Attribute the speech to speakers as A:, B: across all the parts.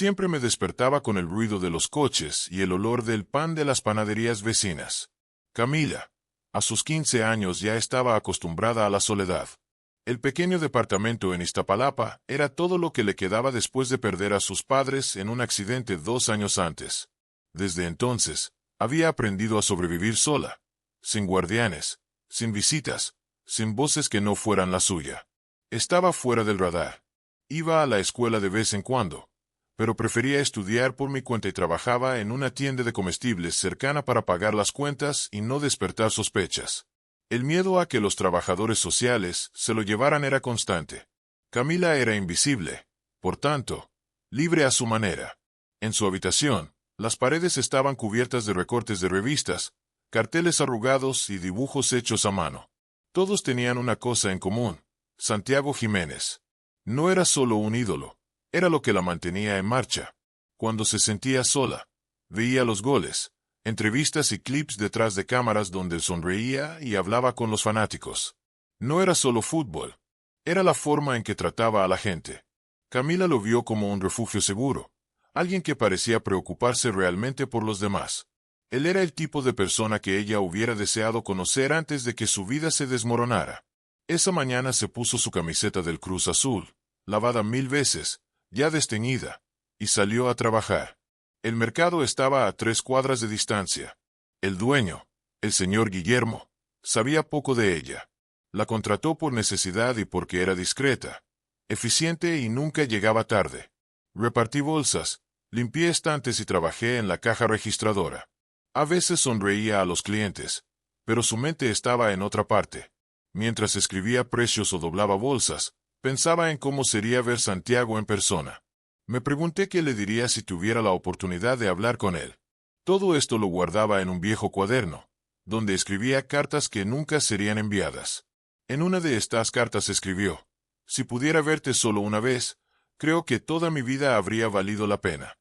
A: Siempre me despertaba con el ruido de los coches y el olor del pan de las panaderías vecinas. Camila, a sus 15 años ya estaba acostumbrada a la soledad. El pequeño departamento en Iztapalapa era todo lo que le quedaba después de perder a sus padres en un accidente 2 años antes. Desde entonces, había aprendido a sobrevivir sola, sin guardianes, sin visitas, sin voces que no fueran la suya. Estaba fuera del radar. Iba a la escuela de vez en cuando, pero prefería estudiar por mi cuenta y trabajaba en una tienda de comestibles cercana para pagar las cuentas y no despertar sospechas. El miedo a que los trabajadores sociales se lo llevaran era constante. Camila era invisible, por tanto, libre a su manera. En su habitación, las paredes estaban cubiertas de recortes de revistas, carteles arrugados y dibujos hechos a mano. Todos tenían una cosa en común: Santiago Jiménez. No era solo un ídolo, era lo que la mantenía en marcha. Cuando se sentía sola, veía los goles, entrevistas y clips detrás de cámaras donde sonreía y hablaba con los fanáticos. No era solo fútbol, era la forma en que trataba a la gente. Camila lo vio como un refugio seguro, alguien que parecía preocuparse realmente por los demás. Él era el tipo de persona que ella hubiera deseado conocer antes de que su vida se desmoronara. Esa mañana se puso su camiseta del Cruz Azul, lavada 1000 veces, ya desteñida, y salió a trabajar. El mercado estaba a 3 cuadras de distancia. El dueño, el señor Guillermo, sabía poco de ella. La contrató por necesidad y porque era discreta, eficiente y nunca llegaba tarde. Repartí bolsas, limpié estantes y trabajé en la caja registradora. A veces sonreía a los clientes, pero su mente estaba en otra parte. Mientras escribía precios o doblaba bolsas, pensaba en cómo sería ver Santiago en persona. Me pregunté qué le diría si tuviera la oportunidad de hablar con él. Todo esto lo guardaba en un viejo cuaderno, donde escribía cartas que nunca serían enviadas. En una de estas cartas escribió: si pudiera verte solo una vez, creo que toda mi vida habría valido la pena.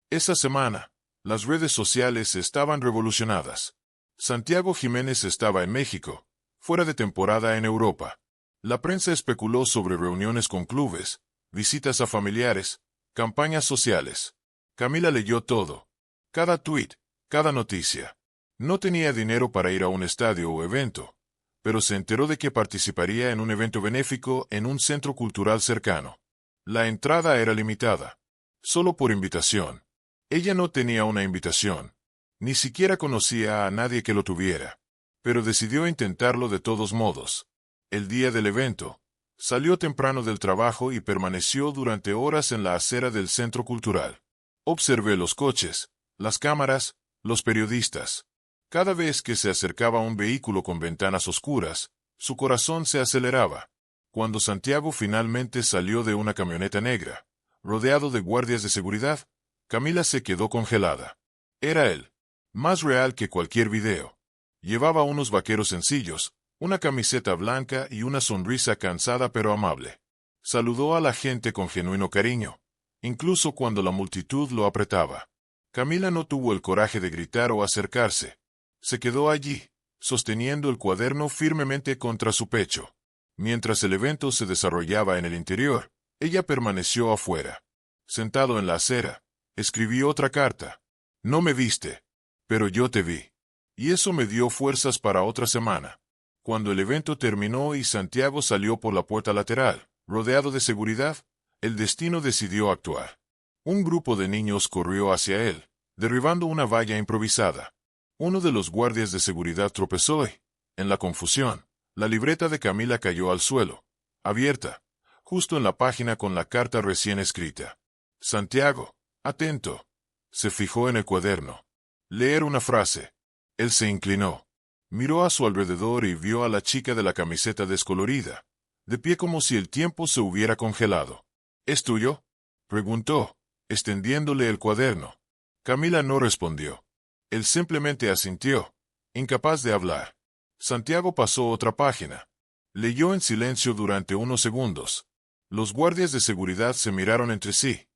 A: Esa semana, las redes sociales estaban revolucionadas. Santiago Jiménez estaba en México, fuera de temporada en Europa. La prensa especuló sobre reuniones con clubes, visitas a familiares, campañas sociales. Camila leyó todo. Cada tuit, cada noticia. No tenía dinero para ir a un estadio o evento, pero se enteró de que participaría en un evento benéfico en un centro cultural cercano. La entrada era limitada, solo por invitación. Ella no tenía una invitación, ni siquiera conocía a nadie que lo tuviera, pero decidió intentarlo de todos modos. El día del evento, salió temprano del trabajo y permaneció durante horas en la acera del centro cultural. Observé los coches, las cámaras, los periodistas. Cada vez que se acercaba un vehículo con ventanas oscuras, su corazón se aceleraba. Cuando Santiago finalmente salió de una camioneta negra, rodeado de guardias de seguridad, Camila se quedó congelada. Era él, más real que cualquier video. Llevaba unos vaqueros sencillos, una camiseta blanca y una sonrisa cansada pero amable. Saludó a la gente con genuino cariño, incluso cuando la multitud lo apretaba. Camila no tuvo el coraje de gritar o acercarse. Se quedó allí, sosteniendo el cuaderno firmemente contra su pecho. Mientras el evento se desarrollaba en el interior, ella permaneció afuera. Sentado en la acera, escribió otra carta. No me viste, pero yo te vi. Y eso me dio fuerzas para otra semana. Cuando el evento terminó y Santiago salió por la puerta lateral, rodeado de seguridad, el destino decidió actuar. Un grupo de niños corrió hacia él, derribando una valla improvisada. Uno de los guardias de seguridad tropezó y, en la confusión, la libreta de Camila cayó al suelo, abierta, justo en la página con la carta recién escrita. Santiago, atento, se fijó en el cuaderno. Leer una frase. Él se inclinó. Miró a su alrededor y vio a la chica de la camiseta descolorida, de pie como si el tiempo se hubiera congelado. ¿Es tuyo?, preguntó, extendiéndole el cuaderno. Camila no respondió. Él simplemente asintió, incapaz de hablar. Santiago pasó otra página. Leyó en silencio durante unos segundos. Los guardias de seguridad se miraron entre sí,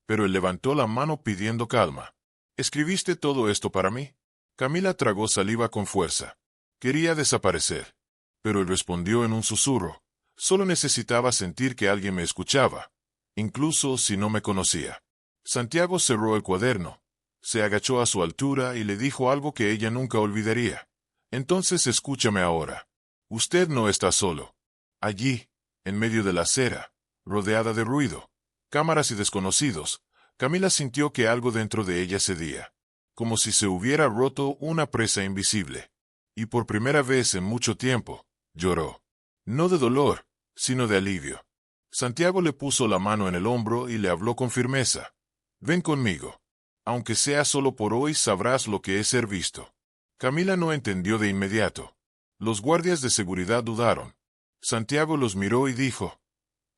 A: pero él levantó la mano pidiendo calma. ¿Escribiste todo esto para mí? Camila tragó saliva con fuerza. Quería desaparecer, pero él respondió en un susurro. Solo necesitaba sentir que alguien me escuchaba, incluso si no me conocía. Santiago cerró el cuaderno, se agachó a su altura y le dijo algo que ella nunca olvidaría. Entonces escúchame ahora. Usted no está solo. Allí, en medio de la acera, rodeada de ruido, cámaras y desconocidos, Camila sintió que algo dentro de ella cedía, como si se hubiera roto una presa invisible. Y por primera vez en mucho tiempo, lloró. No de dolor, sino de alivio. Santiago le puso la mano en el hombro y le habló con firmeza. Ven conmigo. Aunque sea solo por hoy, sabrás lo que es ser visto. Camila no entendió de inmediato. Los guardias de seguridad dudaron. Santiago los miró y dijo,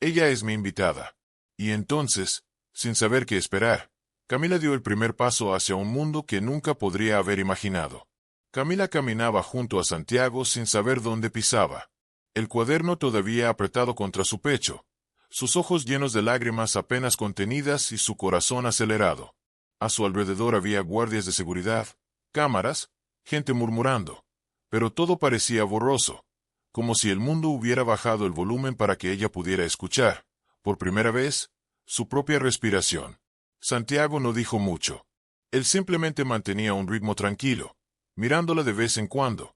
A: ella es mi invitada. Y entonces, sin saber qué esperar, Camila dio el primer paso hacia un mundo que nunca podría haber imaginado. Camila caminaba junto a Santiago sin saber dónde pisaba. El cuaderno todavía apretado contra su pecho, sus ojos llenos de lágrimas apenas contenidas y su corazón acelerado. A su alrededor había guardias de seguridad, cámaras, gente murmurando, pero todo parecía borroso, como si el mundo hubiera bajado el volumen para que ella pudiera escuchar, por primera vez, su propia respiración. Santiago no dijo mucho. Él simplemente mantenía un ritmo tranquilo, mirándola de vez en cuando,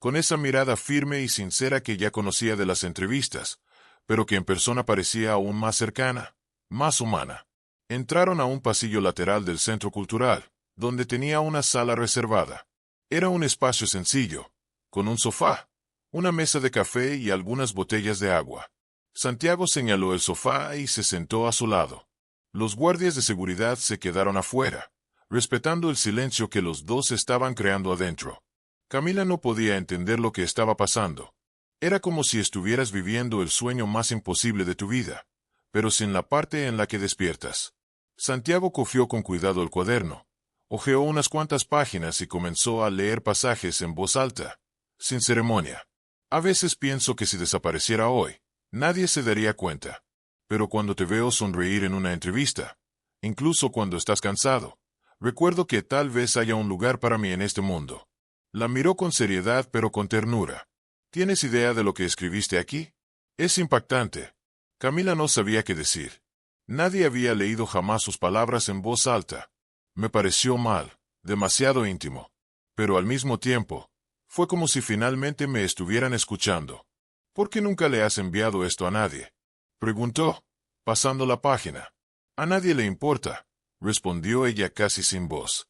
A: con esa mirada firme y sincera que ya conocía de las entrevistas, pero que en persona parecía aún más cercana, más humana. Entraron a un pasillo lateral del centro cultural, donde tenía una sala reservada. Era un espacio sencillo, con un sofá, una mesa de café y algunas botellas de agua. Santiago señaló el sofá y se sentó a su lado. Los guardias de seguridad se quedaron afuera, respetando el silencio que los dos estaban creando adentro. Camila no podía entender lo que estaba pasando. Era como si estuvieras viviendo el sueño más imposible de tu vida, pero sin la parte en la que despiertas. Santiago cogió con cuidado el cuaderno, hojeó unas cuantas páginas y comenzó a leer pasajes en voz alta, sin ceremonia. A veces pienso que si desapareciera hoy, nadie se daría cuenta. Pero cuando te veo sonreír en una entrevista, incluso cuando estás cansado, recuerdo que tal vez haya un lugar para mí en este mundo. La miró con seriedad pero con ternura. ¿Tienes idea de lo que escribiste aquí? Es impactante. Camila no sabía qué decir. Nadie había leído jamás sus palabras en voz alta. Me pareció mal, demasiado íntimo. Pero al mismo tiempo, fue como si finalmente me estuvieran escuchando. ¿Por qué nunca le has enviado esto a nadie? Preguntó, pasando la página. A nadie le importa, respondió ella casi sin voz.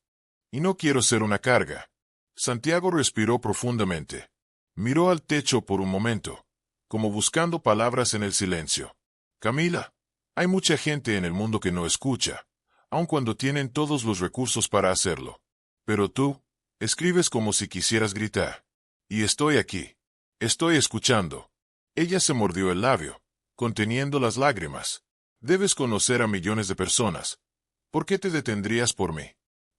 A: Y no quiero ser una carga. Santiago respiró profundamente. Miró al techo por un momento, como buscando palabras en el silencio. Camila, hay mucha gente en el mundo que no escucha, aun cuando tienen todos los recursos para hacerlo. Pero tú, escribes como si quisieras gritar. Y estoy aquí. Estoy escuchando. Ella se mordió el labio, conteniendo las lágrimas. Debes conocer a millones de personas. ¿Por qué te detendrías por mí?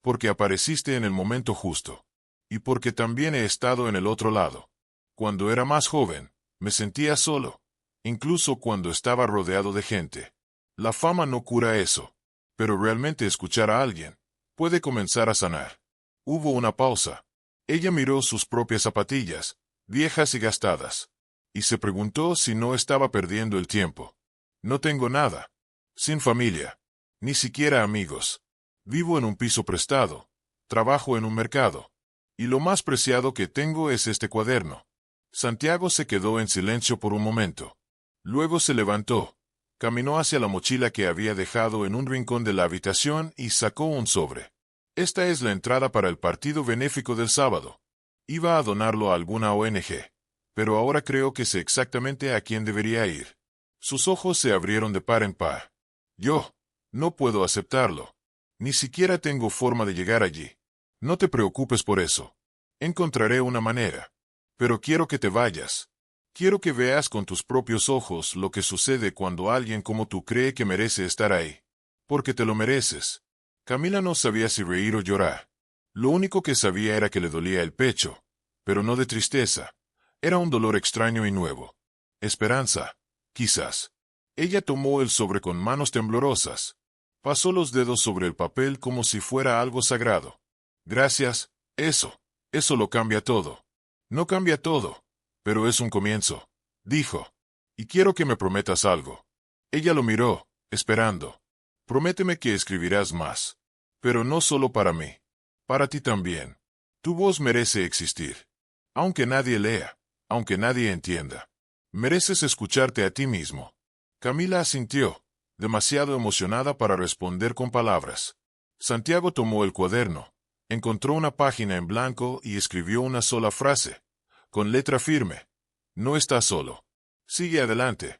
A: Porque apareciste en el momento justo. Y porque también he estado en el otro lado. Cuando era más joven, me sentía solo, incluso cuando estaba rodeado de gente. La fama no cura eso, pero realmente escuchar a alguien puede comenzar a sanar. Hubo una pausa. Ella miró sus propias zapatillas, viejas y gastadas, y se preguntó si no estaba perdiendo el tiempo. No tengo nada. Sin familia. Ni siquiera amigos. Vivo en un piso prestado. Trabajo en un mercado. Y lo más preciado que tengo es este cuaderno. Santiago se quedó en silencio por un momento. Luego se levantó, caminó hacia la mochila que había dejado en un rincón de la habitación y sacó un sobre. Esta es la entrada para el partido benéfico del sábado. Iba a donarlo a alguna ONG, pero ahora creo que sé exactamente a quién debería ir. Sus ojos se abrieron de par en par. Yo no puedo aceptarlo. Ni siquiera tengo forma de llegar allí. No te preocupes por eso. Encontraré una manera. Pero quiero que te vayas. Quiero que veas con tus propios ojos lo que sucede cuando alguien como tú cree que merece estar ahí. Porque te lo mereces. Camila no sabía si reír o llorar. Lo único que sabía era que le dolía el pecho, pero no de tristeza. Era un dolor extraño y nuevo. Esperanza, quizás. Ella tomó el sobre con manos temblorosas. Pasó los dedos sobre el papel como si fuera algo sagrado. Gracias, eso lo cambia todo. No cambia todo, pero es un comienzo, dijo. Y quiero que me prometas algo. Ella lo miró, esperando. Prométeme que escribirás más. Pero no solo para mí. Para ti también. Tu voz merece existir. Aunque nadie lea, aunque nadie entienda. Mereces escucharte a ti mismo. Camila asintió, demasiado emocionada para responder con palabras. Santiago tomó el cuaderno, encontró una página en blanco y escribió una sola frase, con letra firme. No estás solo. Sigue adelante.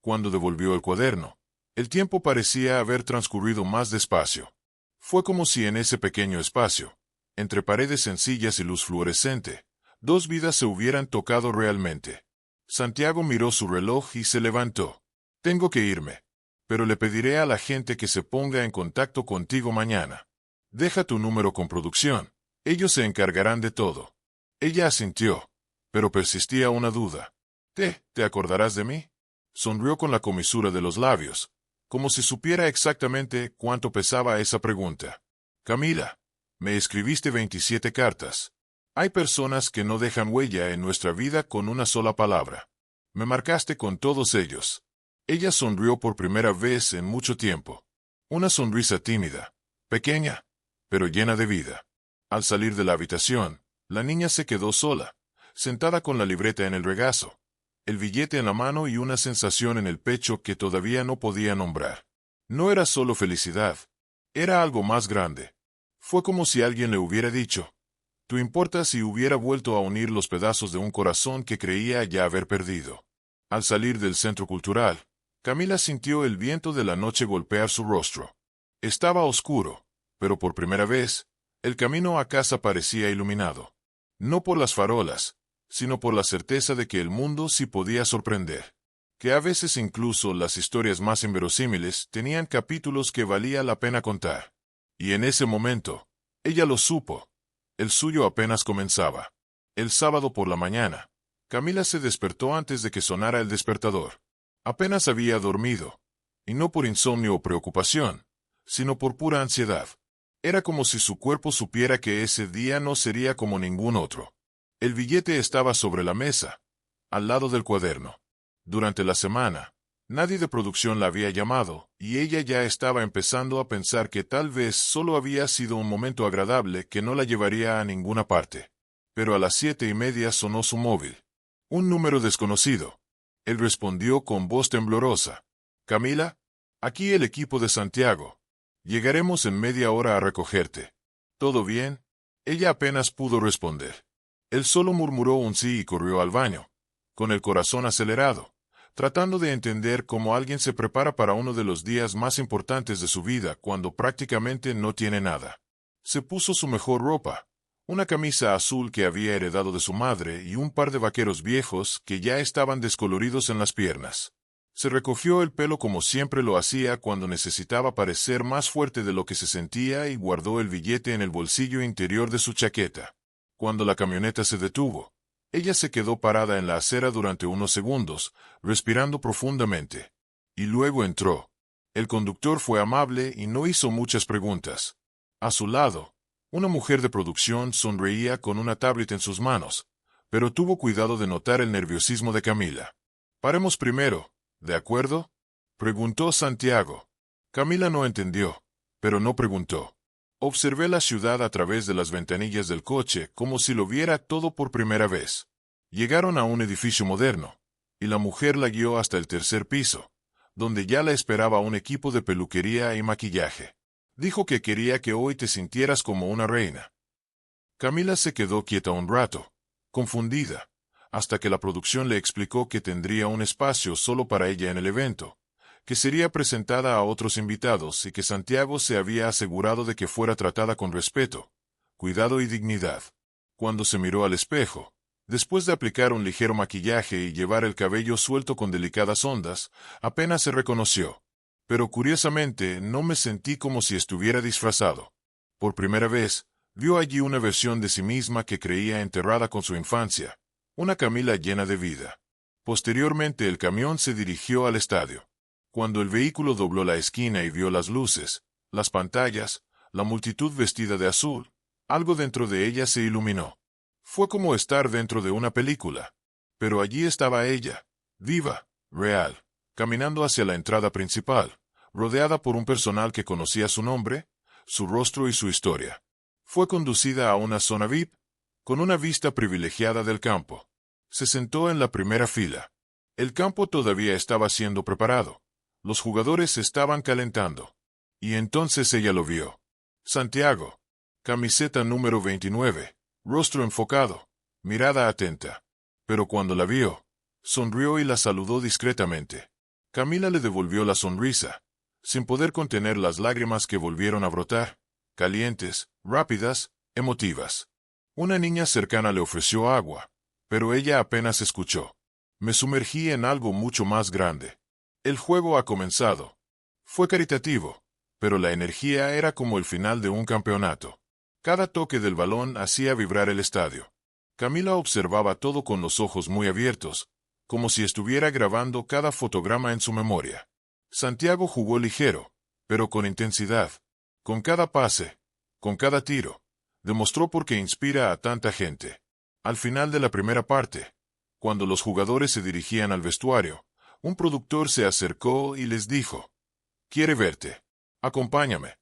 A: Cuando devolvió el cuaderno, el tiempo parecía haber transcurrido más despacio. Fue como si en ese pequeño espacio, entre paredes sencillas y luz fluorescente, dos vidas se hubieran tocado realmente. Santiago miró su reloj y se levantó. Tengo que irme. Pero le pediré a la gente que se ponga en contacto contigo mañana. Deja tu número con producción. Ellos se encargarán de todo. Ella asintió, pero persistía una duda. ¿Te acordarás de mí? Sonrió con la comisura de los labios, como si supiera exactamente cuánto pesaba esa pregunta. Camila, me escribiste 27 cartas. Hay personas que no dejan huella en nuestra vida con una sola palabra. Me marcaste con todos ellos. Ella sonrió por primera vez en mucho tiempo. Una sonrisa tímida, pequeña, pero llena de vida. Al salir de la habitación, la niña se quedó sola, sentada con la libreta en el regazo, el billete en la mano y una sensación en el pecho que todavía no podía nombrar. No era solo felicidad, era algo más grande. Fue como si alguien le hubiera dicho, tú importas, y hubiera vuelto a unir los pedazos de un corazón que creía ya haber perdido. Al salir del centro cultural, Camila sintió el viento de la noche golpear su rostro. Estaba oscuro, pero por primera vez, el camino a casa parecía iluminado. No por las farolas, sino por la certeza de que el mundo sí podía sorprender. Que a veces incluso las historias más inverosímiles tenían capítulos que valía la pena contar. Y en ese momento, ella lo supo. El suyo apenas comenzaba. El sábado por la mañana, Camila se despertó antes de que sonara el despertador. Apenas había dormido, y no por insomnio o preocupación, sino por pura ansiedad. Era como si su cuerpo supiera que ese día no sería como ningún otro. El billete estaba sobre la mesa, al lado del cuaderno. Durante la semana, nadie de producción la había llamado, y ella ya estaba empezando a pensar que tal vez solo había sido un momento agradable que no la llevaría a ninguna parte. Pero a las 7:30 sonó su móvil. Un número desconocido. Él respondió con voz temblorosa. Camila, aquí el equipo de Santiago. Llegaremos en media hora a recogerte. ¿Todo bien? Ella apenas pudo responder. Él solo murmuró un sí y corrió al baño, con el corazón acelerado, tratando de entender cómo alguien se prepara para uno de los días más importantes de su vida cuando prácticamente no tiene nada. Se puso su mejor ropa, una camisa azul que había heredado de su madre y un par de vaqueros viejos que ya estaban descoloridos en las piernas. Se recogió el pelo como siempre lo hacía cuando necesitaba parecer más fuerte de lo que se sentía y guardó el billete en el bolsillo interior de su chaqueta. Cuando la camioneta se detuvo, ella se quedó parada en la acera durante unos segundos, respirando profundamente. Y luego entró. El conductor fue amable y no hizo muchas preguntas. A su lado, una mujer de producción sonreía con una tablet en sus manos, pero tuvo cuidado de notar el nerviosismo de Camila. «Paremos primero, ¿de acuerdo?», preguntó Santiago. Camila no entendió, pero no preguntó. Observé la ciudad a través de las ventanillas del coche como si lo viera todo por primera vez. Llegaron a un edificio moderno, y la mujer la guió hasta el tercer piso, donde ya la esperaba un equipo de peluquería y maquillaje. Dijo que quería que hoy te sintieras como una reina. Camila se quedó quieta un rato, confundida, hasta que la producción le explicó que tendría un espacio solo para ella en el evento, que sería presentada a otros invitados y que Santiago se había asegurado de que fuera tratada con respeto, cuidado y dignidad. Cuando se miró al espejo, después de aplicar un ligero maquillaje y llevar el cabello suelto con delicadas ondas, apenas se reconoció. Pero curiosamente no me sentí como si estuviera disfrazado. Por primera vez, vio allí una versión de sí misma que creía enterrada con su infancia, una Camila llena de vida. Posteriormente el camión se dirigió al estadio. Cuando el vehículo dobló la esquina y vio las luces, las pantallas, la multitud vestida de azul, algo dentro de ella se iluminó. Fue como estar dentro de una película. Pero allí estaba ella, viva, real, caminando hacia la entrada principal, rodeada por un personal que conocía su nombre, su rostro y su historia. Fue conducida a una zona VIP, con una vista privilegiada del campo. Se sentó en la primera fila. El campo todavía estaba siendo preparado. Los jugadores estaban calentando. Y entonces ella lo vio. Santiago. Camiseta número 29. Rostro enfocado. Mirada atenta. Pero cuando la vio, sonrió y la saludó discretamente. Camila le devolvió la sonrisa, sin poder contener las lágrimas que volvieron a brotar, calientes, rápidas, emotivas. Una niña cercana le ofreció agua, pero ella apenas escuchó. Me sumergí en algo mucho más grande. El juego ha comenzado. Fue caritativo, pero la energía era como el final de un campeonato. Cada toque del balón hacía vibrar el estadio. Camila observaba todo con los ojos muy abiertos, como si estuviera grabando cada fotograma en su memoria. Santiago jugó ligero, pero con intensidad. Con cada pase, con cada tiro, demostró por qué inspira a tanta gente. Al final de la primera parte, cuando los jugadores se dirigían al vestuario, un productor se acercó y les dijo: «Quiere verte. Acompáñame».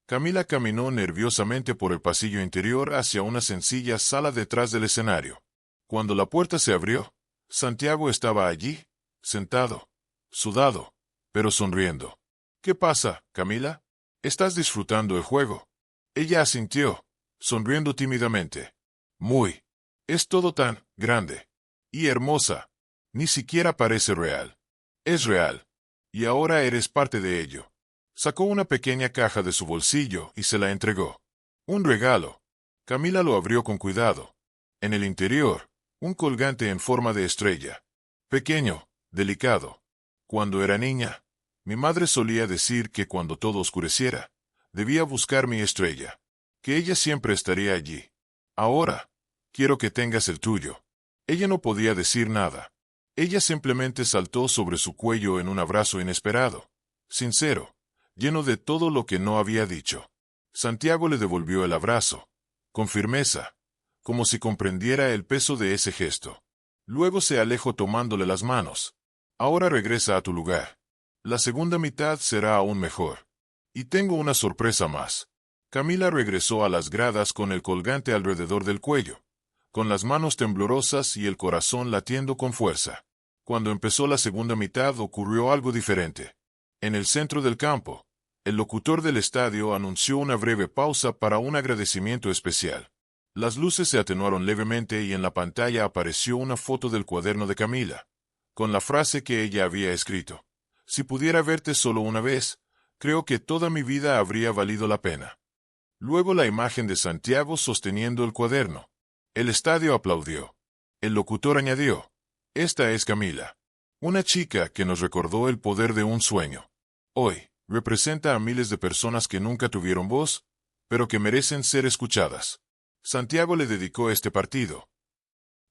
A: Camila caminó nerviosamente por el pasillo interior hacia una sencilla sala detrás del escenario. Cuando la puerta se abrió, Santiago estaba allí, sentado, sudado, pero sonriendo. «¿Qué pasa, Camila? ¿Estás disfrutando el juego?» Ella asintió, sonriendo tímidamente. «Muy. Es todo tan grande. Y hermosa. Ni siquiera parece real». «Es real. Y ahora eres parte de ello». Sacó una pequeña caja de su bolsillo y se la entregó. Un regalo. Camila lo abrió con cuidado. En el interior, un colgante en forma de estrella. Pequeño, delicado. Cuando era niña, mi madre solía decir que cuando todo oscureciera, debía buscar mi estrella, que ella siempre estaría allí. Ahora, quiero que tengas el tuyo. Ella no podía decir nada. Ella simplemente saltó sobre su cuello en un abrazo inesperado, sincero, lleno de todo lo que no había dicho. Santiago le devolvió el abrazo, con firmeza, como si comprendiera el peso de ese gesto. Luego se alejó tomándole las manos. «Ahora regresa a tu lugar. La segunda mitad será aún mejor. Y tengo una sorpresa más». Camila regresó a las gradas con el colgante alrededor del cuello, con las manos temblorosas y el corazón latiendo con fuerza. Cuando empezó la segunda mitad ocurrió algo diferente. En el centro del campo, el locutor del estadio anunció una breve pausa para un agradecimiento especial. Las luces se atenuaron levemente y en la pantalla apareció una foto del cuaderno de Camila, con la frase que ella había escrito: «Si pudiera verte solo una vez, creo que toda mi vida habría valido la pena». Luego la imagen de Santiago sosteniendo el cuaderno. El estadio aplaudió. El locutor añadió: «Esta es Camila, una chica que nos recordó el poder de un sueño. Hoy, representa a miles de personas que nunca tuvieron voz, pero que merecen ser escuchadas». Santiago le dedicó este partido.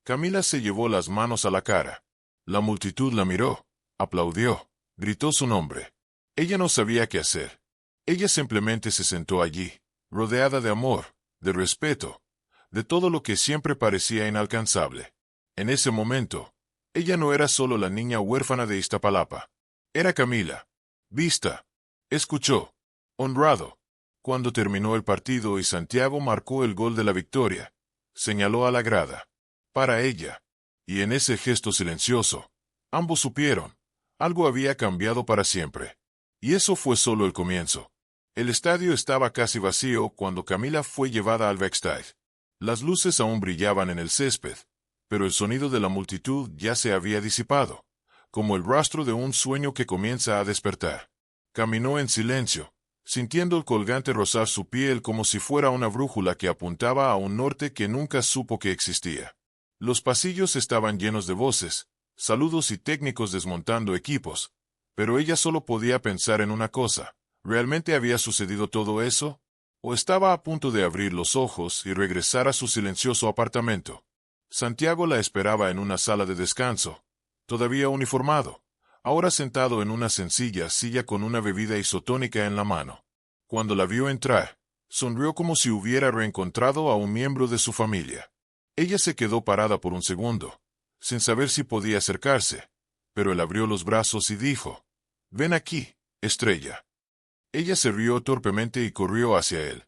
A: Camila se llevó las manos a la cara. La multitud la miró, aplaudió, gritó su nombre. Ella no sabía qué hacer. Ella simplemente se sentó allí, rodeada de amor, de respeto, de todo lo que siempre parecía inalcanzable. En ese momento, ella no era solo la niña huérfana de Iztapalapa. Era Camila. Vista. Escuchó. Honrado. Cuando terminó el partido y Santiago marcó el gol de la victoria, señaló a la grada. Para ella. Y en ese gesto silencioso, ambos supieron, algo había cambiado para siempre. Y eso fue solo el comienzo. El estadio estaba casi vacío cuando Camila fue llevada al backstage. Las luces aún brillaban en el césped, pero el sonido de la multitud ya se había disipado, como el rastro de un sueño que comienza a despertar. Caminó en silencio, sintiendo el colgante rozar su piel como si fuera una brújula que apuntaba a un norte que nunca supo que existía. Los pasillos estaban llenos de voces, saludos y técnicos desmontando equipos, pero ella solo podía pensar en una cosa: ¿realmente había sucedido todo eso? ¿O estaba a punto de abrir los ojos y regresar a su silencioso apartamento? Santiago la esperaba en una sala de descanso, todavía uniformado, ahora sentado en una sencilla silla con una bebida isotónica en la mano. Cuando la vio entrar, sonrió como si hubiera reencontrado a un miembro de su familia. Ella se quedó parada por un segundo, sin saber si podía acercarse, pero él abrió los brazos y dijo: «Ven aquí, estrella». Ella se rió torpemente y corrió hacia él.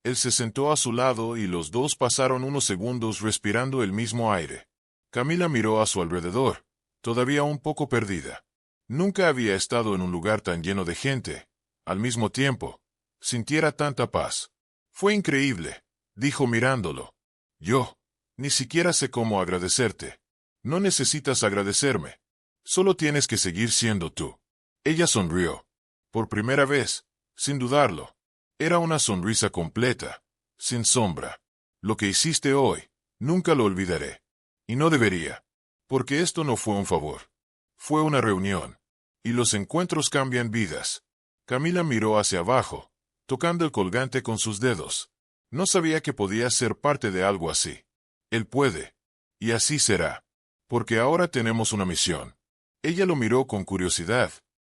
A: Él se sentó a su lado y los dos pasaron unos segundos respirando el mismo aire. Camila miró a su alrededor, todavía un poco perdida. Nunca había estado en un lugar tan lleno de gente. Al mismo tiempo, sintiera tanta paz. Fue increíble, dijo mirándolo. Yo, ni siquiera sé cómo agradecerte. No necesitas agradecerme. Solo tienes que seguir siendo tú. Ella sonrió. Por primera vez, sin dudarlo. Era una sonrisa completa, sin sombra. Lo que hiciste hoy, nunca lo olvidaré. Y no debería. Porque esto no fue un favor. Fue una reunión. Y los encuentros cambian vidas. Camila miró hacia abajo, tocando el colgante con sus dedos. No sabía que podía ser parte de algo así. Él puede. Y así será. Porque ahora tenemos una misión. Ella lo miró con curiosidad.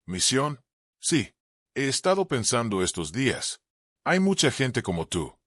A: ¿Misión? Sí. He estado pensando estos días. Hay mucha gente como tú.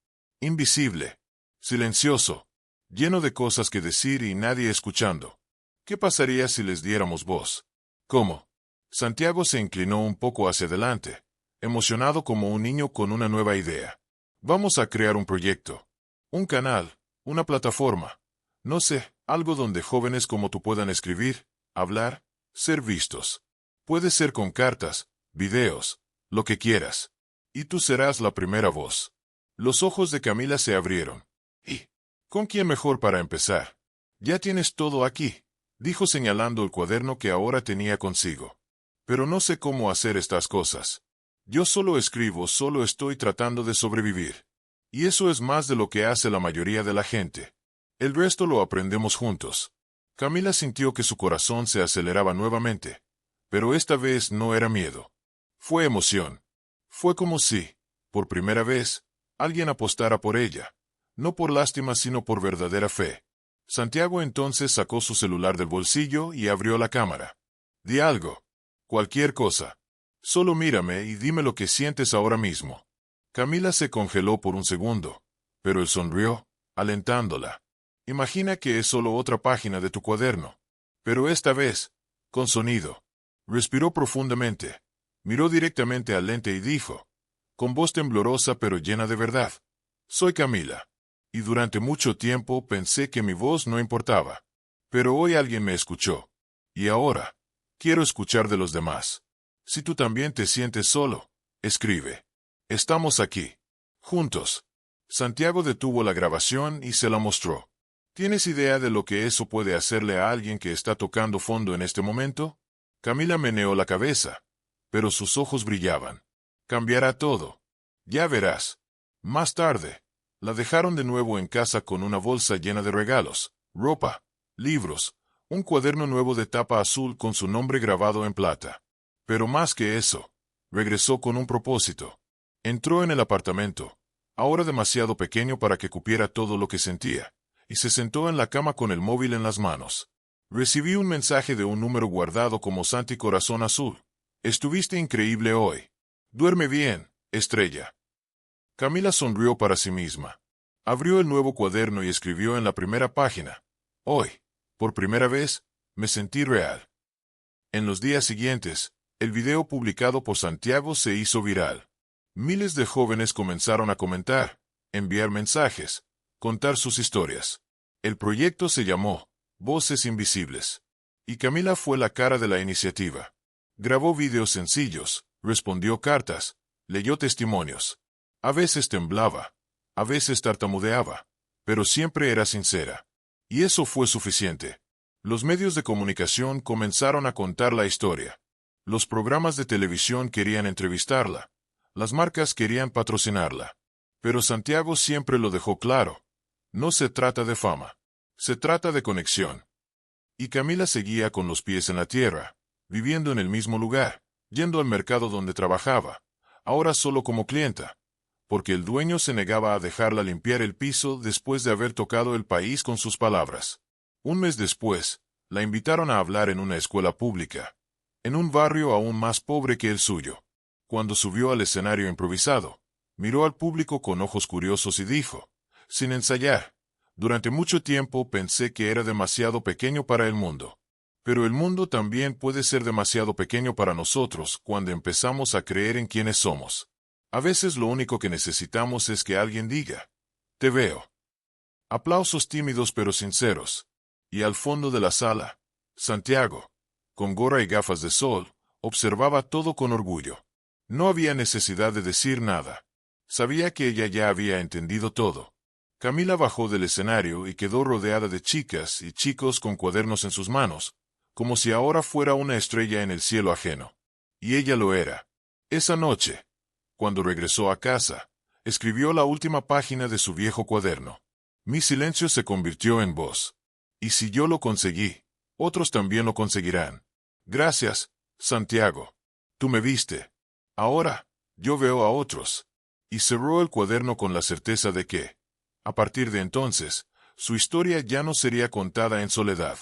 A: Invisible. Silencioso. Lleno de cosas que decir y nadie escuchando. ¿Qué pasaría si les diéramos voz? ¿Cómo? Santiago se inclinó un poco hacia adelante, emocionado como un niño con una nueva idea. Vamos a crear un proyecto. Un canal, una plataforma. No sé, algo donde jóvenes como tú puedan escribir, hablar, ser vistos. Puede ser con cartas, videos, lo que quieras. Y tú serás la primera voz. Los ojos de Camila se abrieron. ¿Y con quién mejor para empezar? Ya tienes todo aquí, dijo señalando el cuaderno que ahora tenía consigo. Pero no sé cómo hacer estas cosas. Yo solo escribo, solo estoy tratando de sobrevivir. Y eso es más de lo que hace la mayoría de la gente. El resto lo aprendemos juntos. Camila sintió que su corazón se aceleraba nuevamente. Pero esta vez no era miedo. Fue emoción. Fue como si, por primera vez, alguien apostara por ella. No por lástima sino por verdadera fe. Santiago entonces sacó su celular del bolsillo y abrió la cámara. Di algo. Cualquier cosa. Solo mírame y dime lo que sientes ahora mismo. Camila se congeló por un segundo, pero él sonrió, alentándola. Imagina que es solo otra página de tu cuaderno. Pero esta vez, con sonido. Respiró profundamente. Miró directamente al lente y dijo, con voz temblorosa pero llena de verdad. Soy Camila. Y durante mucho tiempo pensé que mi voz no importaba. Pero hoy alguien me escuchó. Y ahora, quiero escuchar de los demás. Si tú también te sientes solo, escribe. Estamos aquí. Juntos. Santiago detuvo la grabación y se la mostró. ¿Tienes idea de lo que eso puede hacerle a alguien que está tocando fondo en este momento? Camila meneó la cabeza, pero sus ojos brillaban. Cambiará todo. Ya verás. Más tarde, la dejaron de nuevo en casa con una bolsa llena de regalos, ropa, libros, un cuaderno nuevo de tapa azul con su nombre grabado en plata. Pero más que eso, regresó con un propósito. Entró en el apartamento, ahora demasiado pequeño para que cupiera todo lo que sentía, y se sentó en la cama con el móvil en las manos. Recibí un mensaje de un número guardado como Santi Corazón Azul. Estuviste increíble hoy. Duerme bien, estrella. Camila sonrió para sí misma. Abrió el nuevo cuaderno y escribió en la primera página. Hoy, por primera vez, me sentí real. En los días siguientes, el video publicado por Santiago se hizo viral. Miles de jóvenes comenzaron a comentar, enviar mensajes, contar sus historias. El proyecto se llamó Voces Invisibles. Y Camila fue la cara de la iniciativa. Grabó videos sencillos, respondió cartas, leyó testimonios. A veces temblaba, a veces tartamudeaba, pero siempre era sincera. Y eso fue suficiente. Los medios de comunicación comenzaron a contar la historia. Los programas de televisión querían entrevistarla. Las marcas querían patrocinarla. Pero Santiago siempre lo dejó claro. No se trata de fama. Se trata de conexión. Y Camila seguía con los pies en la tierra, viviendo en el mismo lugar, yendo al mercado donde trabajaba, ahora solo como clienta, porque el dueño se negaba a dejarla limpiar el piso después de haber tocado el país con sus palabras. Un mes después, la invitaron a hablar en una escuela pública, en un barrio aún más pobre que el suyo. Cuando subió al escenario improvisado, miró al público con ojos curiosos y dijo, sin ensayar, durante mucho tiempo pensé que era demasiado pequeño para el mundo. Pero el mundo también puede ser demasiado pequeño para nosotros cuando empezamos a creer en quienes somos. A veces lo único que necesitamos es que alguien diga, te veo. Aplausos tímidos pero sinceros. Y al fondo de la sala, Santiago, con gorra y gafas de sol, observaba todo con orgullo. No había necesidad de decir nada. Sabía que ella ya había entendido todo. Camila bajó del escenario y quedó rodeada de chicas y chicos con cuadernos en sus manos, como si ahora fuera una estrella en el cielo ajeno. Y ella lo era. Esa noche, cuando regresó a casa, escribió la última página de su viejo cuaderno. Mi silencio se convirtió en voz. Y si yo lo conseguí, otros también lo conseguirán. Gracias, Santiago. Tú me viste. Ahora, yo veo a otros. Y cerró el cuaderno con la certeza de que, a partir de entonces, su historia ya no sería contada en soledad,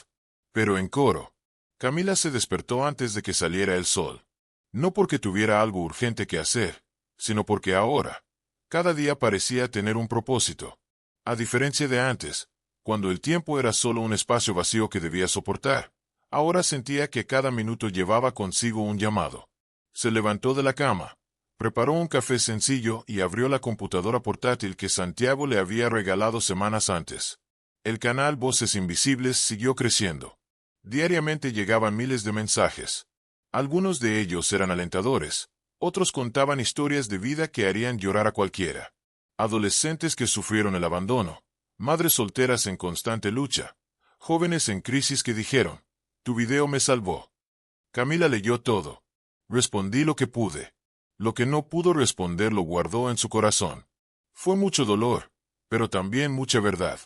A: pero en coro. Camila se despertó antes de que saliera el sol. No porque tuviera algo urgente que hacer, sino porque ahora, cada día parecía tener un propósito. A diferencia de antes, cuando el tiempo era solo un espacio vacío que debía soportar, ahora sentía que cada minuto llevaba consigo un llamado. Se levantó de la cama, preparó un café sencillo y abrió la computadora portátil que Santiago le había regalado semanas antes. El canal Voces Invisibles siguió creciendo. Diariamente llegaban miles de mensajes. Algunos de ellos eran alentadores, otros contaban historias de vida que harían llorar a cualquiera. Adolescentes que sufrieron el abandono, madres solteras en constante lucha, jóvenes en crisis que dijeron, tu video me salvó. Camila leyó todo. Respondí lo que pude. Lo que no pudo responder lo guardó en su corazón. Fue mucho dolor, pero también mucha verdad.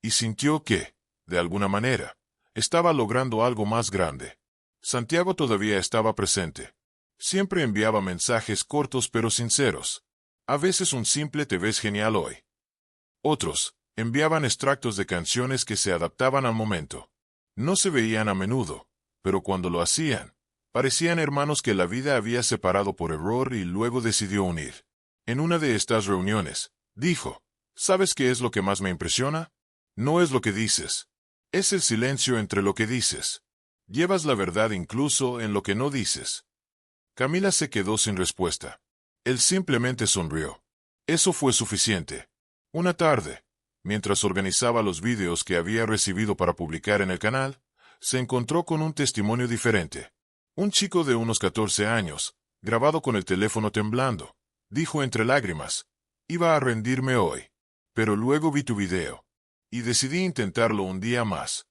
A: Y sintió que, de alguna manera, estaba logrando algo más grande. Santiago todavía estaba presente. Siempre enviaba mensajes cortos pero sinceros. A veces un simple "te ves genial hoy". Otros, enviaban extractos de canciones que se adaptaban al momento. No se veían a menudo, pero cuando lo hacían, parecían hermanos que la vida había separado por error y luego decidió unir. En una de estas reuniones, dijo, ¿sabes qué es lo que más me impresiona? No es lo que dices. Es el silencio entre lo que dices. Llevas la verdad incluso en lo que no dices. Camila se quedó sin respuesta. Él simplemente sonrió. Eso fue suficiente. Una tarde, mientras organizaba los vídeos que había recibido para publicar en el canal, se encontró con un testimonio diferente. Un chico de unos 14 años, grabado con el teléfono temblando, dijo entre lágrimas, iba a rendirme hoy. Pero luego vi tu video. Y decidí intentarlo un día más.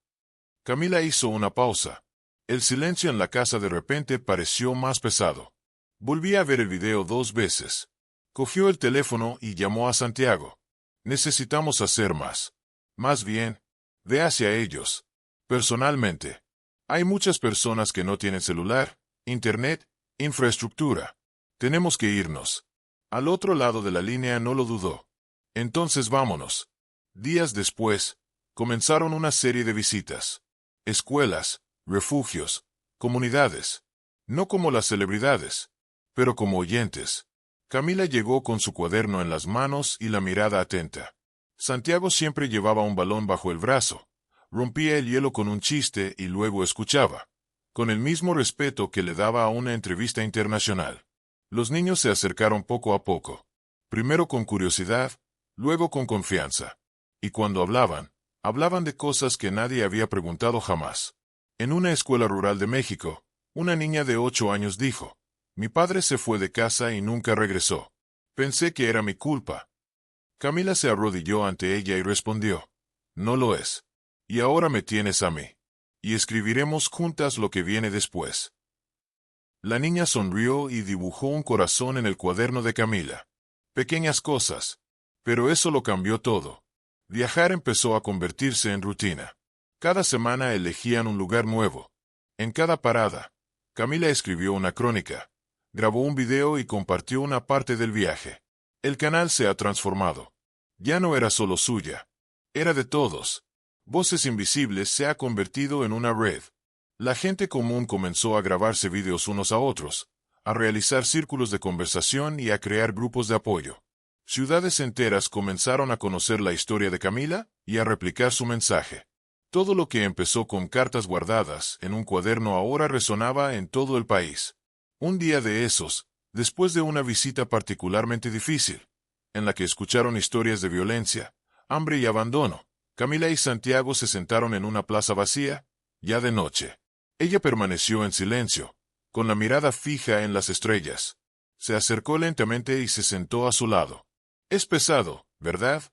A: Camila hizo una pausa. El silencio en la casa de repente pareció más pesado. Volví a ver el video 2 veces. Cogió el teléfono y llamó a Santiago. Necesitamos hacer más. Más bien, ve hacia ellos. Personalmente. Hay muchas personas que no tienen celular, internet, infraestructura. Tenemos que irnos. Al otro lado de la línea no lo dudó. Entonces vámonos. Días después, comenzaron una serie de visitas. Escuelas, refugios, comunidades. No como las celebridades, pero como oyentes. Camila llegó con su cuaderno en las manos y la mirada atenta. Santiago siempre llevaba un balón bajo el brazo. Rompía el hielo con un chiste y luego escuchaba, con el mismo respeto que le daba a una entrevista internacional. Los niños se acercaron poco a poco. Primero con curiosidad, luego con confianza. Y cuando hablaban de cosas que nadie había preguntado jamás. En una escuela rural de México, una niña de 8 años dijo, mi padre se fue de casa y nunca regresó. Pensé que era mi culpa. Camila se arrodilló ante ella y respondió, no lo es. Y ahora me tienes a mí. Y escribiremos juntas lo que viene después. La niña sonrió y dibujó un corazón en el cuaderno de Camila. Pequeñas cosas. Pero eso lo cambió todo. Viajar empezó a convertirse en rutina. Cada semana elegían un lugar nuevo. En cada parada, Camila escribió una crónica, grabó un video y compartió una parte del viaje. El canal se ha transformado. Ya no era solo suya. Era de todos. Voces Invisibles se ha convertido en una red. La gente común comenzó a grabarse videos unos a otros, a realizar círculos de conversación y a crear grupos de apoyo. Ciudades enteras comenzaron a conocer la historia de Camila y a replicar su mensaje. Todo lo que empezó con cartas guardadas en un cuaderno ahora resonaba en todo el país. Un día de esos, después de una visita particularmente difícil, en la que escucharon historias de violencia, hambre y abandono, Camila y Santiago se sentaron en una plaza vacía, ya de noche. Ella permaneció en silencio, con la mirada fija en las estrellas. Se acercó lentamente y se sentó a su lado. Es pesado, ¿verdad?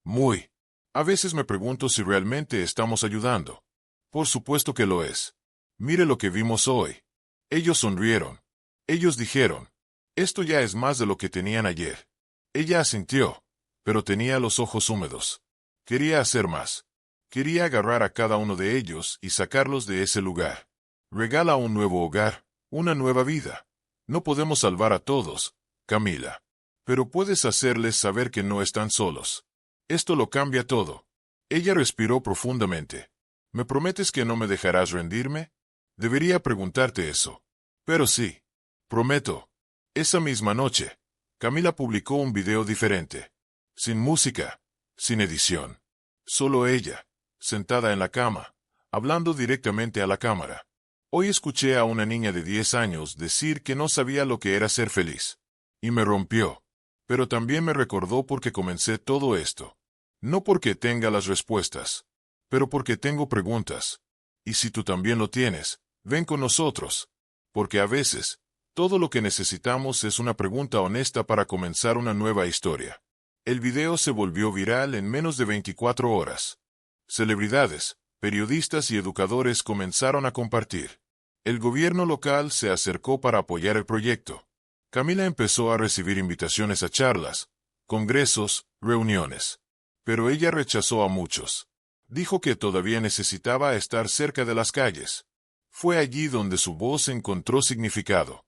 A: Muy. A veces me pregunto si realmente estamos ayudando. Por supuesto que lo es. Mire lo que vimos hoy. Ellos sonrieron. Ellos dijeron, esto ya es más de lo que tenían ayer. Ella asintió, pero tenía los ojos húmedos. Quería hacer más. Quería agarrar a cada uno de ellos y sacarlos de ese lugar. Regala un nuevo hogar, una nueva vida. No podemos salvar a todos, Camila. Pero puedes hacerles saber que no están solos. Esto lo cambia todo. Ella respiró profundamente. ¿Me prometes que no me dejarás rendirme? Debería preguntarte eso. Pero sí. Prometo. Esa misma noche, Camila publicó un video diferente. Sin música, sin edición. Solo ella, sentada en la cama, hablando directamente a la cámara. Hoy escuché a una niña de 10 años decir que no sabía lo que era ser feliz. Y me rompió. Pero también me recordó por qué comencé todo esto. No porque tenga las respuestas, pero porque tengo preguntas. Y si tú también lo tienes, ven con nosotros. Porque a veces, todo lo que necesitamos es una pregunta honesta para comenzar una nueva historia. El video se volvió viral en menos de 24 horas. Celebridades, periodistas y educadores comenzaron a compartir. El gobierno local se acercó para apoyar el proyecto. Camila empezó a recibir invitaciones a charlas, congresos, reuniones. Pero ella rechazó a muchos. Dijo que todavía necesitaba estar cerca de las calles. Fue allí donde su voz encontró significado.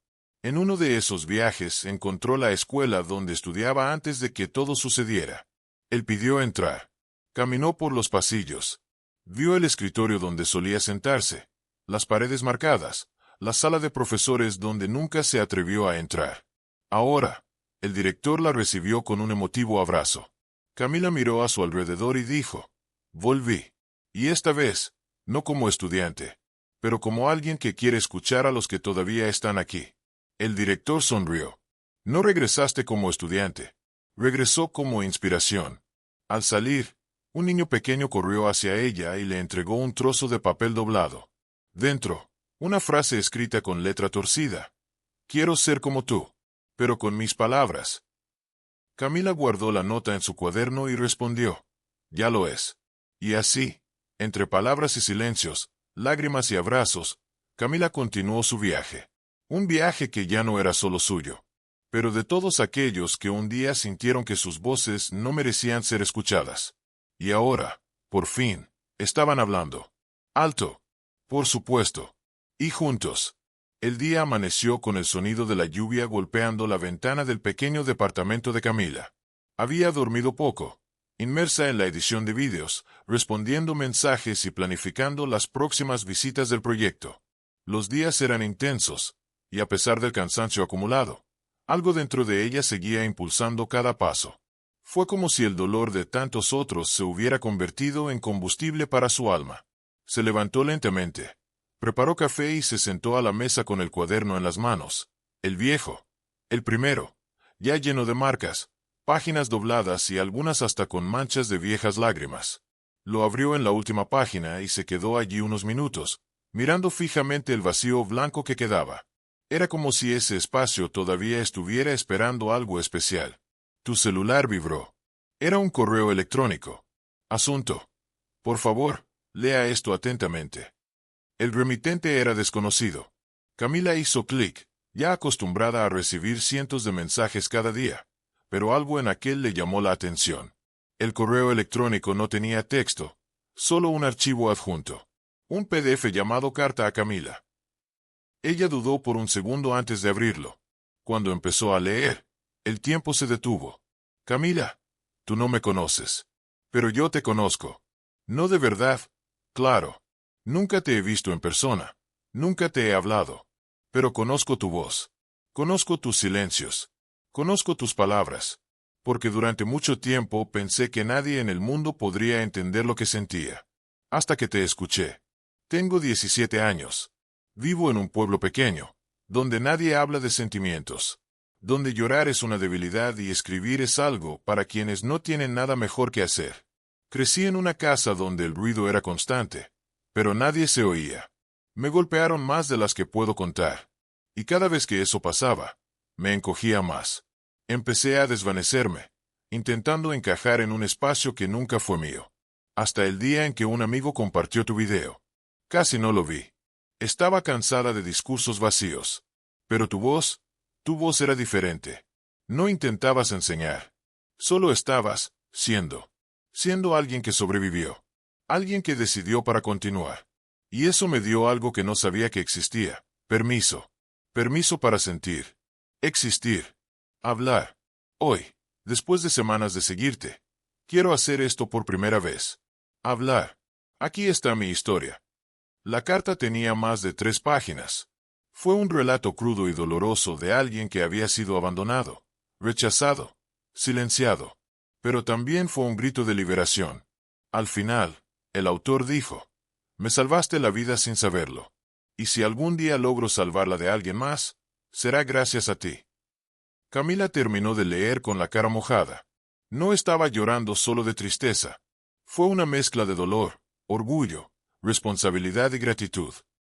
A: En uno de esos viajes encontró la escuela donde estudiaba antes de que todo sucediera. Él pidió entrar. Caminó por los pasillos. Vio el escritorio donde solía sentarse, las paredes marcadas, la sala de profesores donde nunca se atrevió a entrar. Ahora, el director la recibió con un emotivo abrazo. Camila miró a su alrededor y dijo, volví. Y esta vez, no como estudiante, pero como alguien que quiere escuchar a los que todavía están aquí. El director sonrió. No regresaste como estudiante. Regresó como inspiración. Al salir, un niño pequeño corrió hacia ella y le entregó un trozo de papel doblado. Dentro, una frase escrita con letra torcida. Quiero ser como tú, pero con mis palabras. Camila guardó la nota en su cuaderno y respondió, ya lo es. Y así, entre palabras y silencios, lágrimas y abrazos, Camila continuó su viaje. Un viaje que ya no era solo suyo, pero de todos aquellos que un día sintieron que sus voces no merecían ser escuchadas. Y ahora, por fin, estaban hablando. Alto. Por supuesto. Y juntos. El día amaneció con el sonido de la lluvia golpeando la ventana del pequeño departamento de Camila. Había dormido poco, inmersa en la edición de vídeos, respondiendo mensajes y planificando las próximas visitas del proyecto. Los días eran intensos, y a pesar del cansancio acumulado, algo dentro de ella seguía impulsando cada paso. Fue como si el dolor de tantos otros se hubiera convertido en combustible para su alma. Se levantó lentamente, preparó café y se sentó a la mesa con el cuaderno en las manos. El viejo, el primero, ya lleno de marcas, páginas dobladas y algunas hasta con manchas de viejas lágrimas. Lo abrió en la última página y se quedó allí unos minutos, mirando fijamente el vacío blanco que quedaba. Era como si ese espacio todavía estuviera esperando algo especial. Tu celular vibró. Era un correo electrónico. Asunto. Por favor, lea esto atentamente. El remitente era desconocido. Camila hizo clic, ya acostumbrada a recibir cientos de mensajes cada día, pero algo en aquel le llamó la atención. El correo electrónico no tenía texto, solo un archivo adjunto. Un PDF llamado Carta a Camila. Ella dudó por un segundo antes de abrirlo. Cuando empezó a leer, el tiempo se detuvo. Camila, tú no me conoces. Pero yo te conozco. No de verdad, claro. Nunca te he visto en persona. Nunca te he hablado. Pero conozco tu voz. Conozco tus silencios. Conozco tus palabras. Porque durante mucho tiempo pensé que nadie en el mundo podría entender lo que sentía. Hasta que te escuché. Tengo 17 años. Vivo en un pueblo pequeño, donde nadie habla de sentimientos, donde llorar es una debilidad y escribir es algo para quienes no tienen nada mejor que hacer. Crecí en una casa donde el ruido era constante, pero nadie se oía. Me golpearon más de las que puedo contar. Y cada vez que eso pasaba, me encogía más. Empecé a desvanecerme, intentando encajar en un espacio que nunca fue mío. Hasta el día en que un amigo compartió tu video. Casi no lo vi. Estaba cansada de discursos vacíos. Pero tu voz era diferente. No intentabas enseñar. Solo estabas siendo alguien que sobrevivió. Alguien que decidió para continuar. Y eso me dio algo que no sabía que existía. Permiso. Permiso para sentir. Existir. Hablar. Hoy, después de semanas de seguirte, quiero hacer esto por primera vez. Hablar. Aquí está mi historia. La carta tenía más de 3 páginas. Fue un relato crudo y doloroso de alguien que había sido abandonado, rechazado, silenciado. Pero también fue un grito de liberación. Al final, el autor dijo, me salvaste la vida sin saberlo. Y si algún día logro salvarla de alguien más, será gracias a ti. Camila terminó de leer con la cara mojada. No estaba llorando solo de tristeza. Fue una mezcla de dolor, orgullo, responsabilidad y gratitud.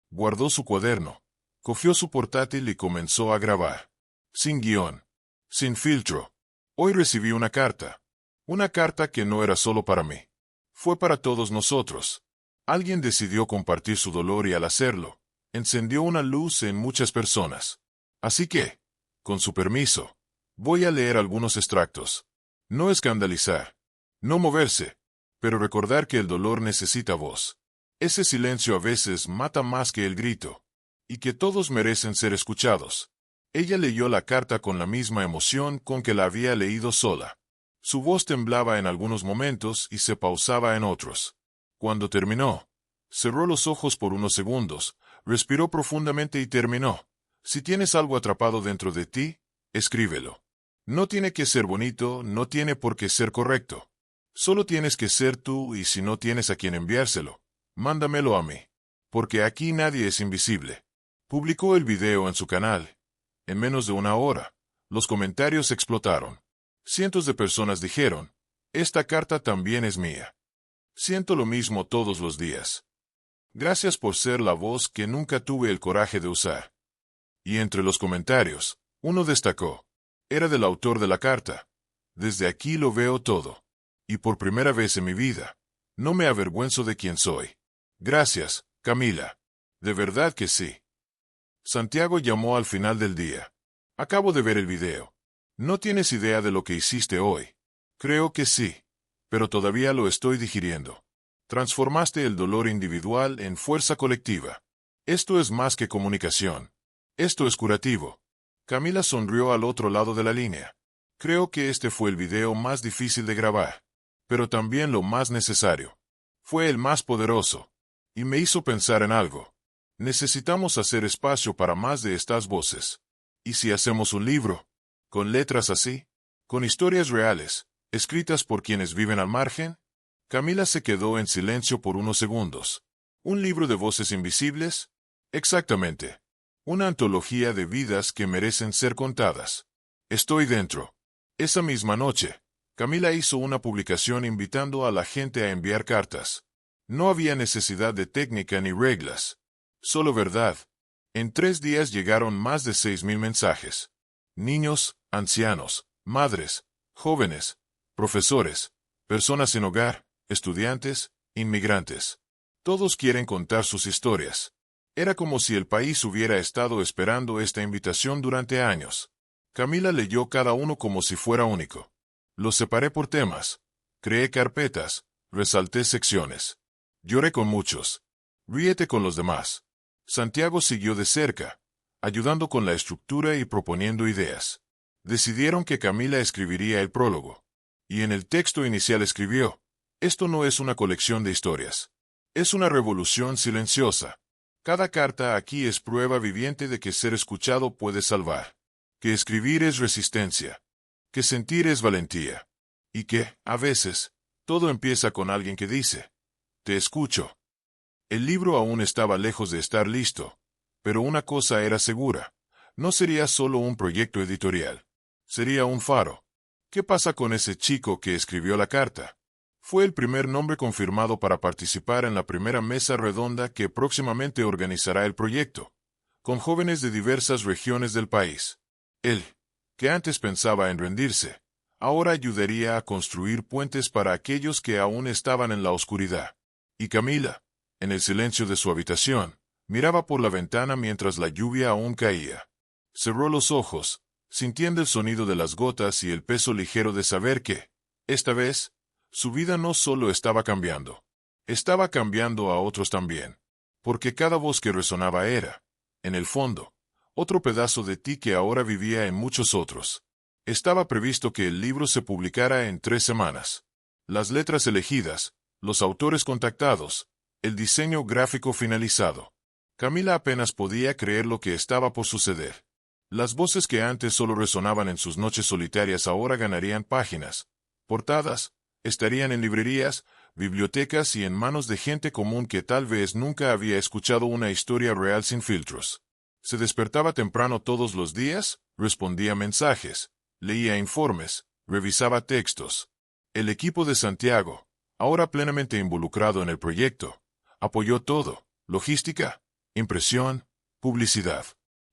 A: Guardó su cuaderno, cogió su portátil y comenzó a grabar. Sin guión, sin filtro. Hoy recibí una carta. Una carta que no era solo para mí. Fue para todos nosotros. Alguien decidió compartir su dolor y al hacerlo, encendió una luz en muchas personas. Así que, con su permiso, voy a leer algunos extractos. No escandalizar, no moverse, pero recordar que el dolor necesita voz. Ese silencio a veces mata más que el grito, y que todos merecen ser escuchados. Ella leyó la carta con la misma emoción con que la había leído sola. Su voz temblaba en algunos momentos y se pausaba en otros. Cuando terminó, cerró los ojos por unos segundos, respiró profundamente y terminó. Si tienes algo atrapado dentro de ti, escríbelo. No tiene que ser bonito, no tiene por qué ser correcto. Solo tienes que ser tú y si no tienes a quien enviárselo, mándamelo a mí. Porque aquí nadie es invisible. Publicó el video en su canal. En menos de una hora, los comentarios explotaron. Cientos de personas dijeron, esta carta también es mía. Siento lo mismo todos los días. Gracias por ser la voz que nunca tuve el coraje de usar. Y entre los comentarios, uno destacó. Era del autor de la carta. Desde aquí lo veo todo. Y por primera vez en mi vida, no me avergüenzo de quién soy. Gracias, Camila. De verdad que sí. Santiago llamó al final del día. Acabo de ver el video. ¿No tienes idea de lo que hiciste hoy? Creo que sí. Pero todavía lo estoy digiriendo. Transformaste el dolor individual en fuerza colectiva. Esto es más que comunicación. Esto es curativo. Camila sonrió al otro lado de la línea. Creo que este fue el video más difícil de grabar. Pero también lo más necesario. Fue el más poderoso. Y me hizo pensar en algo. Necesitamos hacer espacio para más de estas voces. ¿Y si hacemos un libro? ¿Con letras así? ¿Con historias reales, escritas por quienes viven al margen? Camila se quedó en silencio por unos segundos. ¿Un libro de voces invisibles? Exactamente. Una antología de vidas que merecen ser contadas. Estoy dentro. Esa misma noche, Camila hizo una publicación invitando a la gente a enviar cartas. No había necesidad de técnica ni reglas. Solo verdad. En 3 días llegaron más de 6,000 mensajes. Niños, ancianos, madres, jóvenes, profesores, personas sin hogar, estudiantes, inmigrantes. Todos quieren contar sus historias. Era como si el país hubiera estado esperando esta invitación durante años. Camila leyó cada uno como si fuera único. Los separé por temas. Creé carpetas. Resalté secciones. Lloré con muchos. Ríete con los demás. Santiago siguió de cerca, ayudando con la estructura y proponiendo ideas. Decidieron que Camila escribiría el prólogo. Y en el texto inicial escribió, esto no es una colección de historias. Es una revolución silenciosa. Cada carta aquí es prueba viviente de que ser escuchado puede salvar. Que escribir es resistencia. Que sentir es valentía. Y que, a veces, todo empieza con alguien que dice, Te escucho. El libro aún estaba lejos de estar listo, pero una cosa era segura. No sería solo un proyecto editorial. Sería un faro. ¿Qué pasa con ese chico que escribió la carta? Fue el primer nombre confirmado para participar en la primera mesa redonda que próximamente organizará el proyecto, con jóvenes de diversas regiones del país. Él, que antes pensaba en rendirse, ahora ayudaría a construir puentes para aquellos que aún estaban en la oscuridad. Y Camila, en el silencio de su habitación, miraba por la ventana mientras la lluvia aún caía. Cerró los ojos, sintiendo el sonido de las gotas y el peso ligero de saber que, esta vez, su vida no solo estaba cambiando a otros también. Porque cada voz que resonaba era, en el fondo, otro pedazo de ti que ahora vivía en muchos otros. Estaba previsto que el libro se publicara en 3 semanas. Las letras elegidas, los autores contactados, el diseño gráfico finalizado. Camila apenas podía creer lo que estaba por suceder. Las voces que antes solo resonaban en sus noches solitarias ahora ganarían páginas, portadas, estarían en librerías, bibliotecas y en manos de gente común que tal vez nunca había escuchado una historia real sin filtros. Se despertaba temprano todos los días, respondía mensajes, leía informes, revisaba textos. El equipo de Santiago, ahora plenamente involucrado en el proyecto, apoyó todo: logística, impresión, publicidad.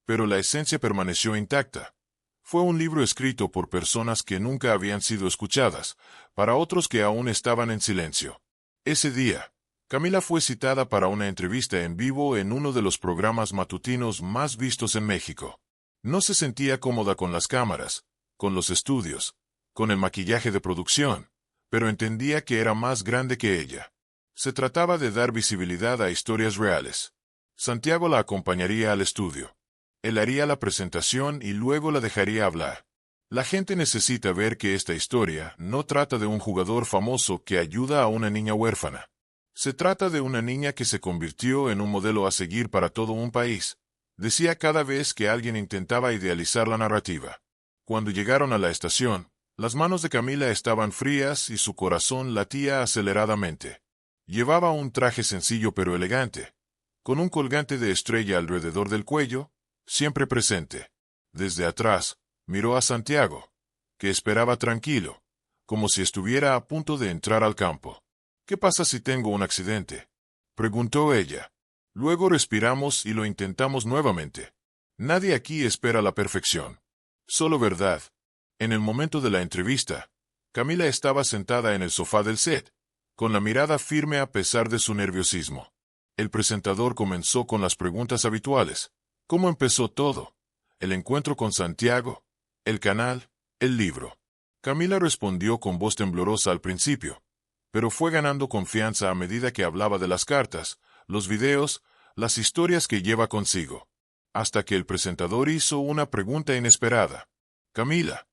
A: Pero la esencia permaneció intacta. Fue un libro escrito por personas que nunca habían sido escuchadas, para otros que aún estaban en silencio. Ese día, Camila fue citada para una entrevista en vivo en uno de los programas matutinos más vistos en México. No se sentía cómoda con las cámaras, con los estudios, con el maquillaje de producción, pero entendía que era más grande que ella. Se trataba de dar visibilidad a historias reales. Santiago la acompañaría al estudio. Él haría la presentación y luego la dejaría hablar. La gente necesita ver que esta historia no trata de un jugador famoso que ayuda a una niña huérfana. Se trata de una niña que se convirtió en un modelo a seguir para todo un país, decía cada vez que alguien intentaba idealizar la narrativa. Cuando llegaron a la estación, las manos de Camila estaban frías y su corazón latía aceleradamente. Llevaba un traje sencillo pero elegante, con un colgante de estrella alrededor del cuello, siempre presente. Desde atrás, miró a Santiago, que esperaba tranquilo, como si estuviera a punto de entrar al campo. ¿Qué pasa si tengo un accidente?, preguntó ella. Luego respiramos y lo intentamos nuevamente. Nadie aquí espera la perfección. Solo verdad. En el momento de la entrevista, Camila estaba sentada en el sofá del set, con la mirada firme a pesar de su nerviosismo. El presentador comenzó con las preguntas habituales. ¿Cómo empezó todo? ¿El encuentro con Santiago? ¿El canal? ¿El libro? Camila respondió con voz temblorosa al principio, pero fue ganando confianza a medida que hablaba de las cartas, los videos, las historias que lleva consigo. Hasta que el presentador hizo una pregunta inesperada. Camila,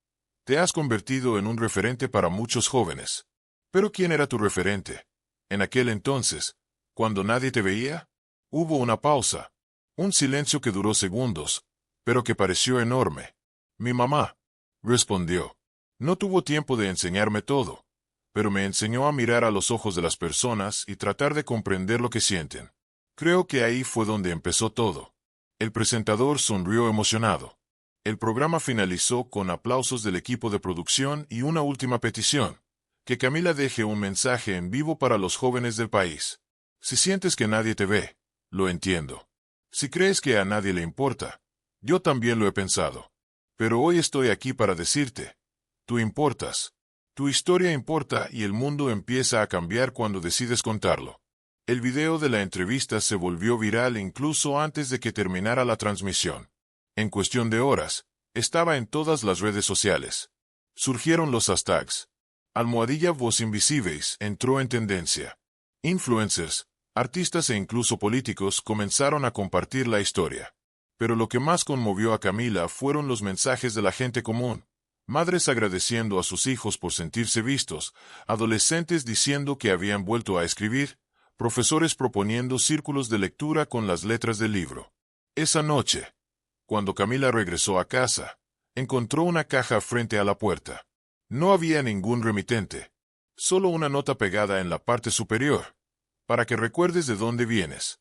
A: te has convertido en un referente para muchos jóvenes. ¿Pero quién era tu referente? En aquel entonces, cuando nadie te veía. Hubo una pausa. Un silencio que duró segundos, pero que pareció enorme. Mi mamá, respondió. No tuvo tiempo de enseñarme todo, pero me enseñó a mirar a los ojos de las personas y tratar de comprender lo que sienten. Creo que ahí fue donde empezó todo. El presentador sonrió emocionado. El programa finalizó con aplausos del equipo de producción y una última petición: que Camila deje un mensaje en vivo para los jóvenes del país. Si sientes que nadie te ve, lo entiendo. Si crees que a nadie le importa, yo también lo he pensado. Pero hoy estoy aquí para decirte: tú importas. Tu historia importa y el mundo empieza a cambiar cuando decides contarlo. El video de la entrevista se volvió viral incluso antes de que terminara la transmisión. En cuestión de horas, estaba en todas las redes sociales. Surgieron los hashtags. Voz Invisibles entró en tendencia. Influencers, artistas e incluso políticos comenzaron a compartir la historia. Pero lo que más conmovió a Camila fueron los mensajes de la gente común. Madres agradeciendo a sus hijos por sentirse vistos, adolescentes diciendo que habían vuelto a escribir, profesores proponiendo círculos de lectura con las letras del libro. Esa noche, cuando Camila regresó a casa, encontró una caja frente a la puerta. No había ningún remitente, solo una nota pegada en la parte superior, para que recuerdes de dónde vienes.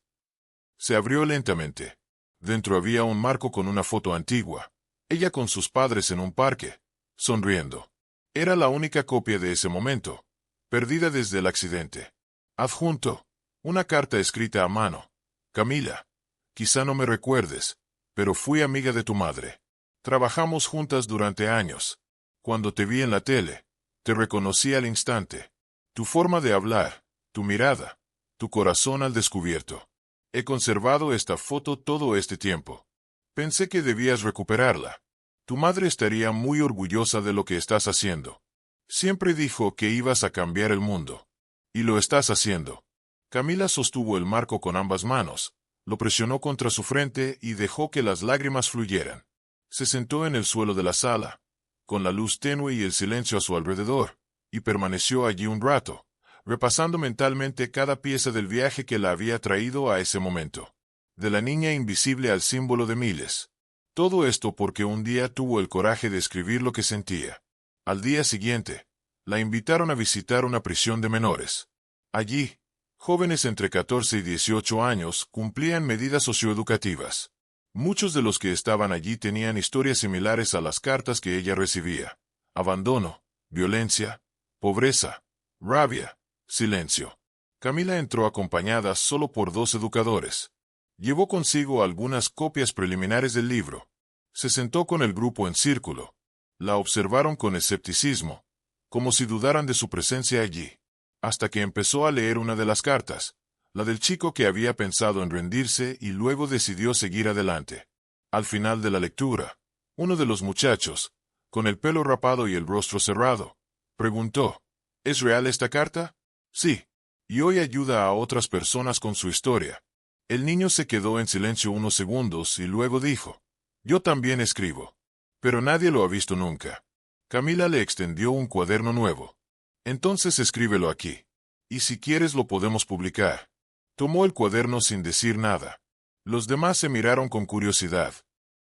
A: Se abrió lentamente. Dentro había un marco con una foto antigua, ella con sus padres en un parque, sonriendo. Era la única copia de ese momento, perdida desde el accidente. Adjunto, una carta escrita a mano. Camila, quizá no me recuerdes, pero fui amiga de tu madre. Trabajamos juntas durante años. Cuando te vi en la tele, te reconocí al instante. Tu forma de hablar, tu mirada, tu corazón al descubierto. He conservado esta foto todo este tiempo. Pensé que debías recuperarla. Tu madre estaría muy orgullosa de lo que estás haciendo. Siempre dijo que ibas a cambiar el mundo. Y lo estás haciendo. Camila sostuvo el marco con ambas manos, lo presionó contra su frente y dejó que las lágrimas fluyeran. Se sentó en el suelo de la sala, con la luz tenue y el silencio a su alrededor, y permaneció allí un rato, repasando mentalmente cada pieza del viaje que la había traído a ese momento. De la niña invisible al símbolo de miles. Todo esto porque un día tuvo el coraje de escribir lo que sentía. Al día siguiente, la invitaron a visitar una prisión de menores. Allí, jóvenes entre 14 y 18 años cumplían medidas socioeducativas. Muchos de los que estaban allí tenían historias similares a las cartas que ella recibía. Abandono, violencia, pobreza, rabia, silencio. Camila entró acompañada solo por 2 educadores. Llevó consigo algunas copias preliminares del libro. Se sentó con el grupo en círculo. La observaron con escepticismo, como si dudaran de su presencia allí, hasta que empezó a leer una de las cartas, la del chico que había pensado en rendirse y luego decidió seguir adelante. Al final de la lectura, uno de los muchachos, con el pelo rapado y el rostro cerrado, preguntó, ¿es real esta carta? Sí. Y hoy ayuda a otras personas con su historia. El niño se quedó en silencio unos segundos y luego dijo, yo también escribo. Pero nadie lo ha visto nunca. Camila le extendió un cuaderno nuevo. Entonces escríbelo aquí. Y si quieres lo podemos publicar. Tomó el cuaderno sin decir nada. Los demás se miraron con curiosidad.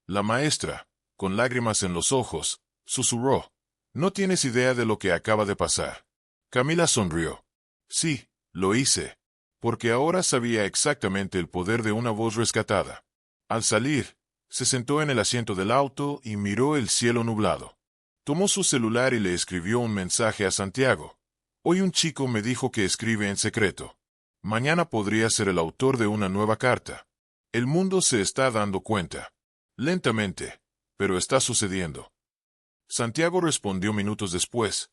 A: La maestra, con lágrimas en los ojos, susurró, no tienes idea de lo que acaba de pasar. Camila sonrió. Sí, lo hice. Porque ahora sabía exactamente el poder de una voz rescatada. Al salir, se sentó en el asiento del auto y miró el cielo nublado. Tomó su celular y le escribió un mensaje a Santiago. Hoy un chico me dijo que escribe en secreto. Mañana podría ser el autor de una nueva carta. El mundo se está dando cuenta. Lentamente, pero está sucediendo. Santiago respondió minutos después.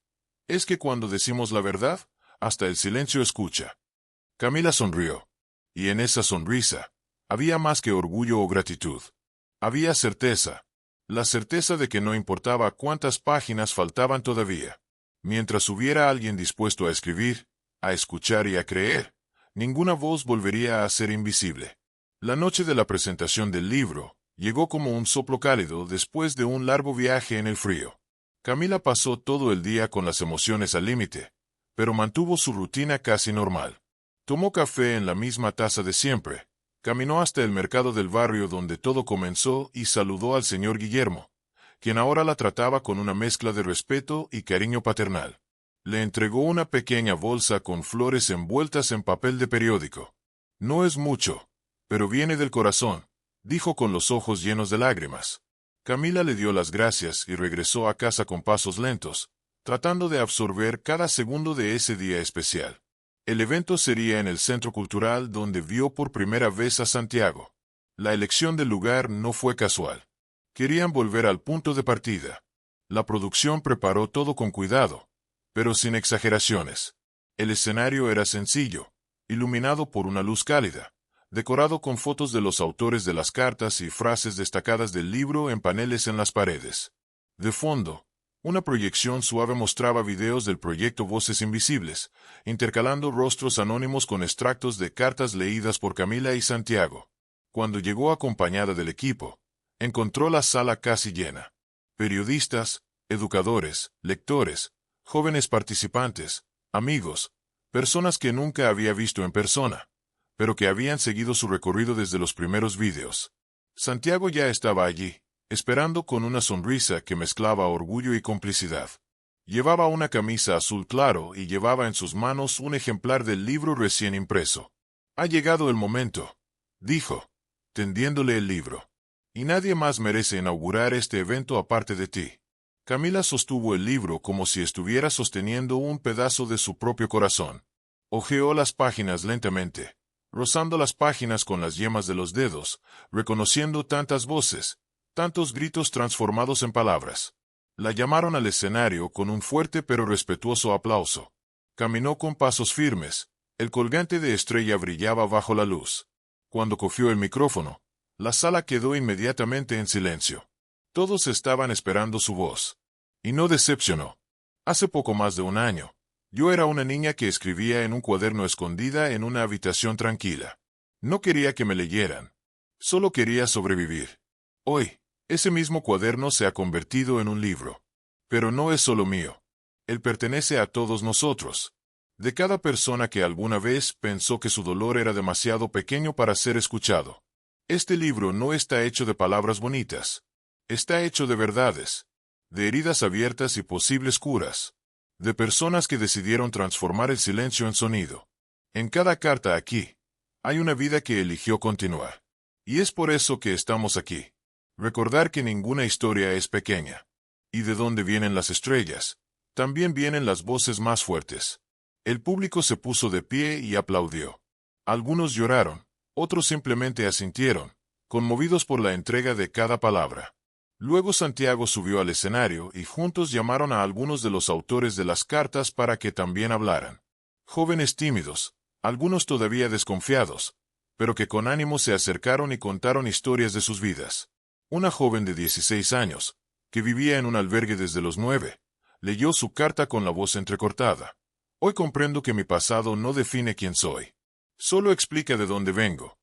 A: Es que cuando decimos la verdad, hasta el silencio escucha. Camila sonrió. Y en esa sonrisa, había más que orgullo o gratitud. Había certeza. La certeza de que no importaba cuántas páginas faltaban todavía. Mientras hubiera alguien dispuesto a escribir, a escuchar y a creer, ninguna voz volvería a ser invisible. La noche de la presentación del libro llegó como un soplo cálido después de un largo viaje en el frío. Camila pasó todo el día con las emociones al límite, pero mantuvo su rutina casi normal. Tomó café en la misma taza de siempre, caminó hasta el mercado del barrio donde todo comenzó y saludó al señor Guillermo, quien ahora la trataba con una mezcla de respeto y cariño paternal. Le entregó una pequeña bolsa con flores envueltas en papel de periódico. No es mucho, pero viene del corazón, dijo con los ojos llenos de lágrimas. Camila le dio las gracias y regresó a casa con pasos lentos, tratando de absorber cada segundo de ese día especial. El evento sería en el Centro Cultural donde vio por primera vez a Santiago. La elección del lugar no fue casual. Querían volver al punto de partida. La producción preparó todo con cuidado, pero sin exageraciones. El escenario era sencillo, iluminado por una luz cálida, decorado con fotos de los autores de las cartas y frases destacadas del libro en paneles en las paredes. De fondo, una proyección suave mostraba videos del proyecto Voces Invisibles, intercalando rostros anónimos con extractos de cartas leídas por Camila y Santiago. Cuando llegó acompañada del equipo, encontró la sala casi llena. Periodistas, educadores, lectores, jóvenes participantes, amigos, personas que nunca había visto en persona, pero que habían seguido su recorrido desde los primeros vídeos. Santiago ya estaba allí, esperando con una sonrisa que mezclaba orgullo y complicidad. Llevaba una camisa azul claro y llevaba en sus manos un ejemplar del libro recién impreso. Ha llegado el momento, dijo, tendiéndole el libro. Y nadie más merece inaugurar este evento aparte de ti. Camila sostuvo el libro como si estuviera sosteniendo un pedazo de su propio corazón. Hojeó las páginas lentamente, rozando las páginas con las yemas de los dedos, reconociendo tantas voces, tantos gritos transformados en palabras. La llamaron al escenario con un fuerte pero respetuoso aplauso. Caminó con pasos firmes, el colgante de estrella brillaba bajo la luz. Cuando cogió el micrófono, la sala quedó inmediatamente en silencio. Todos estaban esperando su voz. Y no decepcionó. Hace poco más de un año, yo era una niña que escribía en un cuaderno escondida en una habitación tranquila. No quería que me leyeran. Solo quería sobrevivir. Hoy, ese mismo cuaderno se ha convertido en un libro. Pero no es solo mío. Él pertenece a todos nosotros. De cada persona que alguna vez pensó que su dolor era demasiado pequeño para ser escuchado. Este libro no está hecho de palabras bonitas. Está hecho de verdades, de heridas abiertas y posibles curas, de personas que decidieron transformar el silencio en sonido. En cada carta aquí, hay una vida que eligió continuar. Y es por eso que estamos aquí. Recordar que ninguna historia es pequeña. Y de dónde vienen las estrellas, también vienen las voces más fuertes. El público se puso de pie y aplaudió. Algunos lloraron, otros simplemente asintieron, conmovidos por la entrega de cada palabra. Luego Santiago subió al escenario y juntos llamaron a algunos de los autores de las cartas para que también hablaran. Jóvenes tímidos, algunos todavía desconfiados, pero que con ánimo se acercaron y contaron historias de sus vidas. Una joven de 16 años, que vivía en un albergue desde los 9, leyó su carta con la voz entrecortada. Hoy comprendo que mi pasado no define quién soy. Solo explica de dónde vengo.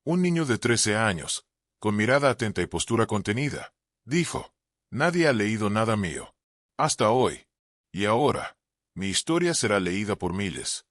A: Un niño de 13 años, con mirada atenta y postura contenida, dijo, nadie ha leído nada mío. Hasta hoy. Y ahora, mi historia será leída por miles.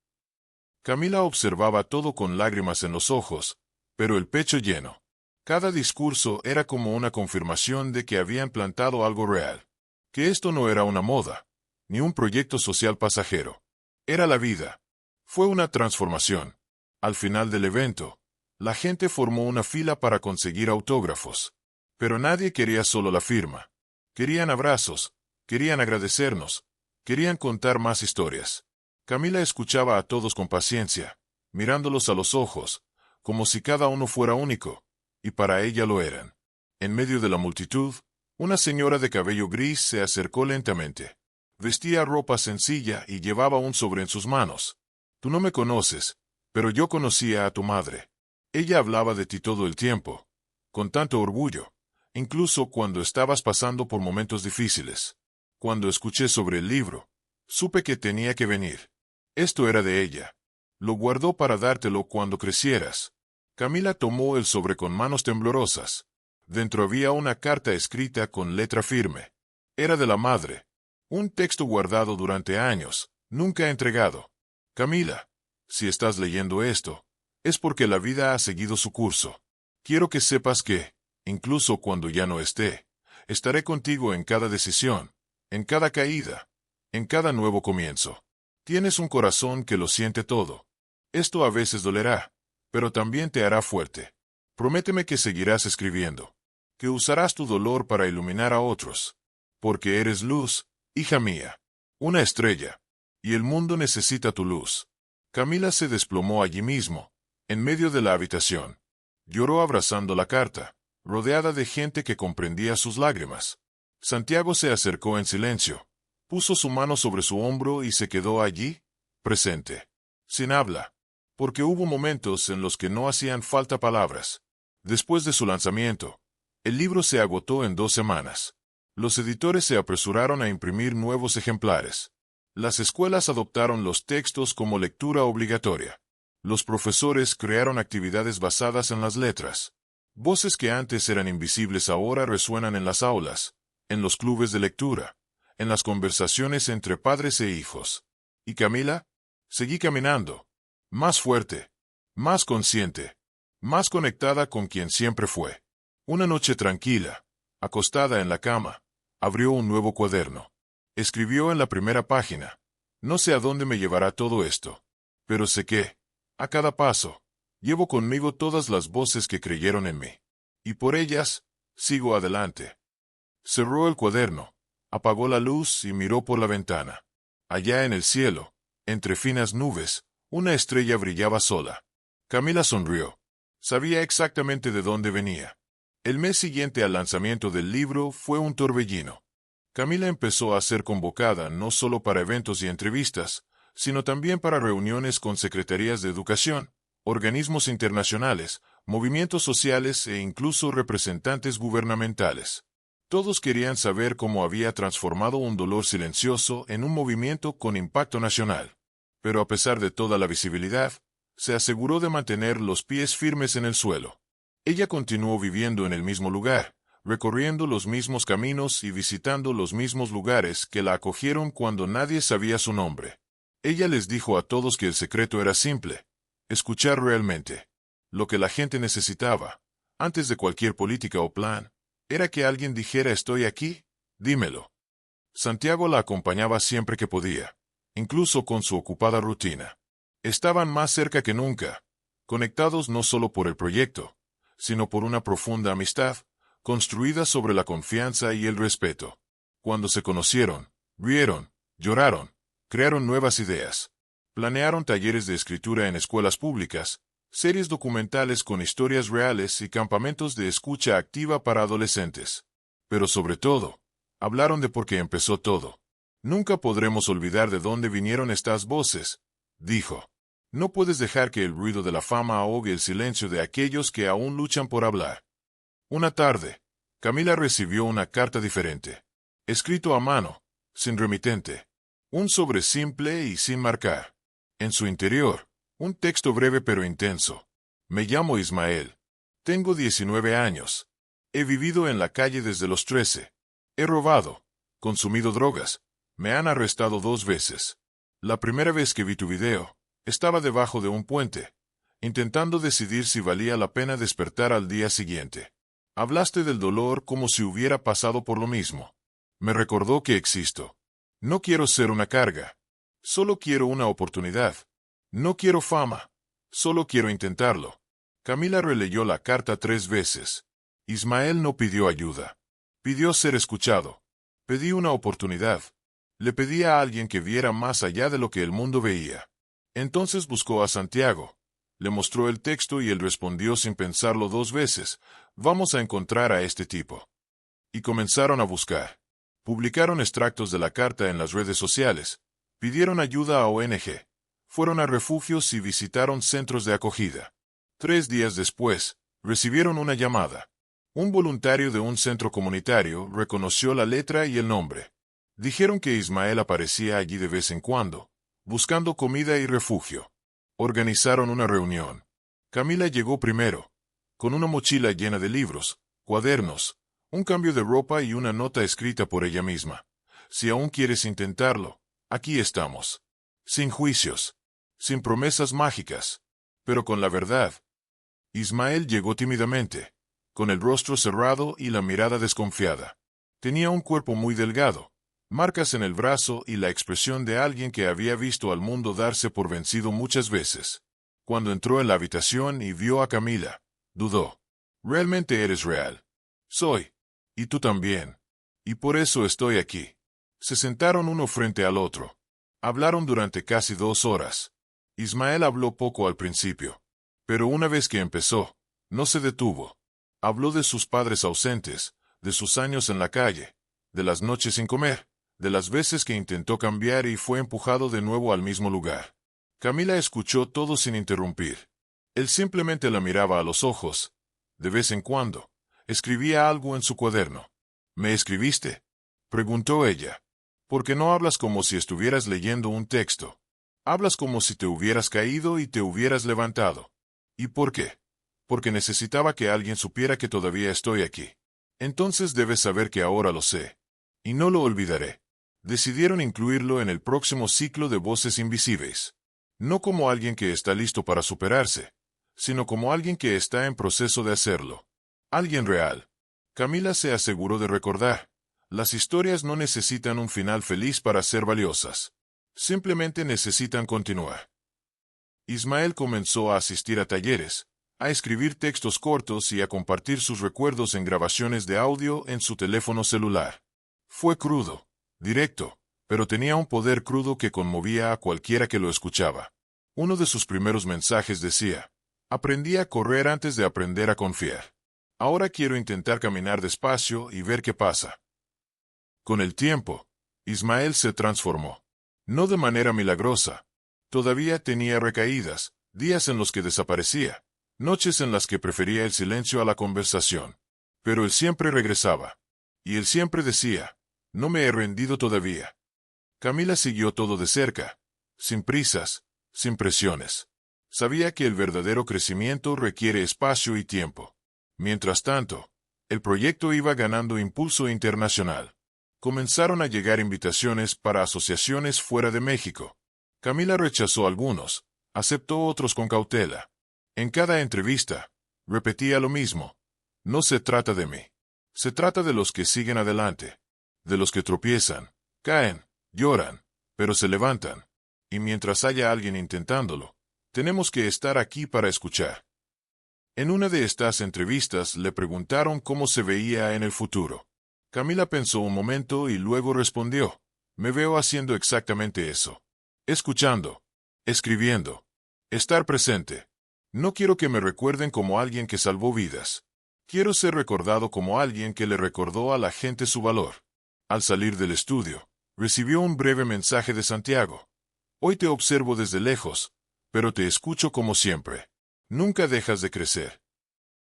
A: Camila observaba todo con lágrimas en los ojos, pero el pecho lleno. Cada discurso era como una confirmación de que habían plantado algo real. Que esto no era una moda, ni un proyecto social pasajero. Era la vida. Fue una transformación. Al final del evento, la gente formó una fila para conseguir autógrafos. Pero nadie quería solo la firma. Querían abrazos, querían agradecernos, querían contar más historias. Camila escuchaba a todos con paciencia, mirándolos a los ojos, como si cada uno fuera único, y para ella lo eran. En medio de la multitud, una señora de cabello gris se acercó lentamente. Vestía ropa sencilla y llevaba un sobre en sus manos. Tú no me conoces, pero yo conocía a tu madre. Ella hablaba de ti todo el tiempo, con tanto orgullo, incluso cuando estabas pasando por momentos difíciles. Cuando escuché sobre el libro, supe que tenía que venir. Esto era de ella. Lo guardó para dártelo cuando crecieras. Camila tomó el sobre con manos temblorosas. Dentro había una carta escrita con letra firme. Era de la madre. Un texto guardado durante años, nunca entregado. Camila, si estás leyendo esto, es porque la vida ha seguido su curso. Quiero que sepas que, incluso cuando ya no esté, estaré contigo en cada decisión, en cada caída, en cada nuevo comienzo. Tienes un corazón que lo siente todo. Esto a veces dolerá, pero también te hará fuerte. Prométeme que seguirás escribiendo, que usarás tu dolor para iluminar a otros, porque eres luz, hija mía, una estrella, y el mundo necesita tu luz. Camila se desplomó allí mismo, en medio de la habitación. Lloró abrazando la carta, rodeada de gente que comprendía sus lágrimas. Santiago se acercó en silencio, puso su mano sobre su hombro y se quedó allí, presente, sin habla, porque hubo momentos en los que no hacían falta palabras. Después de su lanzamiento, el libro se agotó en 2 semanas. Los editores se apresuraron a imprimir nuevos ejemplares. Las escuelas adoptaron los textos como lectura obligatoria. Los profesores crearon actividades basadas en las letras. Voces que antes eran invisibles ahora resuenan en las aulas, en los clubes de lectura, en las conversaciones entre padres e hijos. ¿Y Camila? Seguí caminando. Más fuerte, más consciente, más conectada con quien siempre fue. Una noche tranquila, acostada en la cama, abrió un nuevo cuaderno. Escribió en la primera página: no sé a dónde me llevará todo esto, pero sé que, a cada paso, llevo conmigo todas las voces que creyeron en mí. Y por ellas, sigo adelante. Cerró el cuaderno, apagó la luz y miró por la ventana. Allá en el cielo, entre finas nubes, una estrella brillaba sola. Camila sonrió. Sabía exactamente de dónde venía. El mes siguiente al lanzamiento del libro fue un torbellino. Camila empezó a ser convocada no solo para eventos y entrevistas, sino también para reuniones con secretarías de educación, organismos internacionales, movimientos sociales e incluso representantes gubernamentales. Todos querían saber cómo había transformado un dolor silencioso en un movimiento con impacto nacional. Pero a pesar de toda la visibilidad, se aseguró de mantener los pies firmes en el suelo. Ella continuó viviendo en el mismo lugar, recorriendo los mismos caminos y visitando los mismos lugares que la acogieron cuando nadie sabía su nombre. Ella les dijo a todos que el secreto era simple: escuchar realmente. Lo que la gente necesitaba, antes de cualquier política o plan, era que alguien dijera: estoy aquí, dímelo. Santiago la acompañaba siempre que podía, incluso con su ocupada rutina. Estaban más cerca que nunca, conectados no solo por el proyecto, sino por una profunda amistad, construida sobre la confianza y el respeto. Cuando se conocieron, rieron, lloraron, crearon nuevas ideas, planearon talleres de escritura en escuelas públicas, series documentales con historias reales y campamentos de escucha activa para adolescentes. Pero sobre todo, hablaron de por qué empezó todo. Nunca podremos olvidar de dónde vinieron estas voces, dijo. No puedes dejar que el ruido de la fama ahogue el silencio de aquellos que aún luchan por hablar. Una tarde, Camila recibió una carta diferente. Escrito a mano, sin remitente. Un sobre simple y sin marcar. En su interior, un texto breve pero intenso. Me llamo Ismael. Tengo 19 años. He vivido en la calle desde los 13. He robado, consumido drogas. Me han arrestado 2 veces. La primera vez que vi tu video, estaba debajo de un puente, intentando decidir si valía la pena despertar al día siguiente. Hablaste del dolor como si hubiera pasado por lo mismo. Me recordó que existo. No quiero ser una carga. Solo quiero una oportunidad. No quiero fama. Solo quiero intentarlo. Camila releyó la carta 3 veces. Ismael no pidió ayuda. Pidió ser escuchado. Pedí una oportunidad. Le pedí a alguien que viera más allá de lo que el mundo veía. Entonces buscó a Santiago. Le mostró el texto y él respondió sin pensarlo 2 veces: vamos a encontrar a este tipo. Y comenzaron a buscar. Publicaron extractos de la carta en las redes sociales. Pidieron ayuda a ONG. Fueron a refugios y visitaron centros de acogida. 3 días después, recibieron una llamada. Un voluntario de un centro comunitario reconoció la letra y el nombre. Dijeron que Ismael aparecía allí de vez en cuando, buscando comida y refugio. Organizaron una reunión. Camila llegó primero, con una mochila llena de libros, cuadernos, un cambio de ropa y una nota escrita por ella misma. Si aún quieres intentarlo, aquí estamos. Sin juicios, sin promesas mágicas, pero con la verdad. Ismael llegó tímidamente, con el rostro cerrado y la mirada desconfiada. Tenía un cuerpo muy delgado, marcas en el brazo y la expresión de alguien que había visto al mundo darse por vencido muchas veces. Cuando entró en la habitación y vio a Camila, dudó. ¿Realmente eres real? Soy. Y tú también. Y por eso estoy aquí. Se sentaron uno frente al otro. Hablaron durante casi 2 horas. Ismael habló poco al principio, pero una vez que empezó, no se detuvo. Habló de sus padres ausentes, de sus años en la calle, de las noches sin comer, de las veces que intentó cambiar y fue empujado de nuevo al mismo lugar. Camila escuchó todo sin interrumpir. Él simplemente la miraba a los ojos. De vez en cuando, escribía algo en su cuaderno. ¿Me escribiste?, preguntó ella. ¿Por qué no hablas como si estuvieras leyendo un texto? Hablas como si te hubieras caído y te hubieras levantado. ¿Y por qué? Porque necesitaba que alguien supiera que todavía estoy aquí. Entonces debes saber que ahora lo sé. Y no lo olvidaré. Decidieron incluirlo en el próximo ciclo de Voces Invisibles. No como alguien que está listo para superarse, sino como alguien que está en proceso de hacerlo. Alguien real. Camila se aseguró de recordar. Las historias no necesitan un final feliz para ser valiosas. Simplemente necesitan continuar. Ismael comenzó a asistir a talleres, a escribir textos cortos y a compartir sus recuerdos en grabaciones de audio en su teléfono celular. Fue crudo, directo, pero tenía un poder crudo que conmovía a cualquiera que lo escuchaba. Uno de sus primeros mensajes decía: aprendí a correr antes de aprender a confiar. Ahora quiero intentar caminar despacio y ver qué pasa. Con el tiempo, Ismael se transformó. No de manera milagrosa. Todavía tenía recaídas, días en los que desaparecía, noches en las que prefería el silencio a la conversación. Pero él siempre regresaba. Y él siempre decía: no me he rendido todavía. Camila siguió todo de cerca, sin prisas, sin presiones. Sabía que el verdadero crecimiento requiere espacio y tiempo. Mientras tanto, el proyecto iba ganando impulso internacional. Comenzaron a llegar invitaciones para asociaciones fuera de México. Camila rechazó algunos, aceptó otros con cautela. En cada entrevista, repetía lo mismo: no se trata de mí. Se trata de los que siguen adelante, de los que tropiezan, caen, lloran, pero se levantan. Y mientras haya alguien intentándolo, tenemos que estar aquí para escuchar. En una de estas entrevistas le preguntaron cómo se veía en el futuro. Camila pensó un momento y luego respondió: me veo haciendo exactamente eso. Escuchando, escribiendo, estar presente. No quiero que me recuerden como alguien que salvó vidas. Quiero ser recordado como alguien que le recordó a la gente su valor. Al salir del estudio, recibió un breve mensaje de Santiago: hoy te observo desde lejos, pero te escucho como siempre. Nunca dejas de crecer.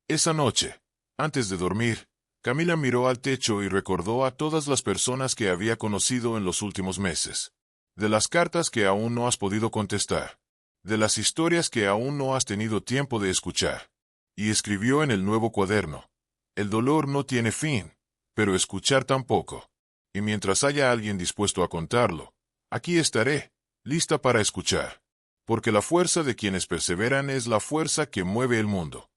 A: Esa noche, antes de dormir, Camila miró al techo y recordó a todas las personas que había conocido en los últimos meses. De las cartas que aún no has podido contestar. De las historias que aún no has tenido tiempo de escuchar. Y escribió en el nuevo cuaderno: el dolor no tiene fin, pero escuchar tampoco. Y mientras haya alguien dispuesto a contarlo, aquí estaré, lista para escuchar. Porque la fuerza de quienes perseveran es la fuerza que mueve el mundo.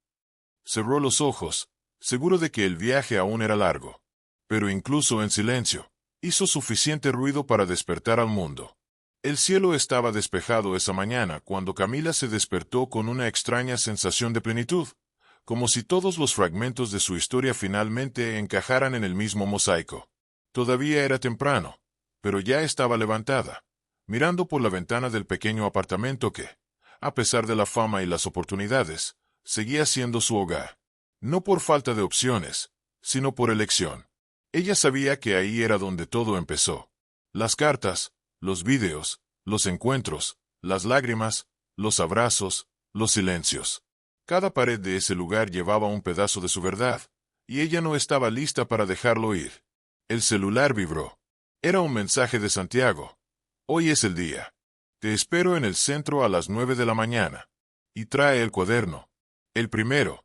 A: Cerró los ojos, seguro de que el viaje aún era largo. Pero incluso en silencio, hizo suficiente ruido para despertar al mundo. El cielo estaba despejado esa mañana cuando Camila se despertó con una extraña sensación de plenitud, como si todos los fragmentos de su historia finalmente encajaran en el mismo mosaico. Todavía era temprano, pero ya estaba levantada, mirando por la ventana del pequeño apartamento que, a pesar de la fama y las oportunidades, seguía siendo su hogar. No por falta de opciones, sino por elección. Ella sabía que ahí era donde todo empezó. Las cartas, los vídeos, los encuentros, las lágrimas, los abrazos, los silencios. Cada pared de ese lugar llevaba un pedazo de su verdad, y ella no estaba lista para dejarlo ir. El celular vibró. Era un mensaje de Santiago. Hoy es el día. Te espero en el centro a las 9 de la mañana. Y trae el cuaderno. El primero.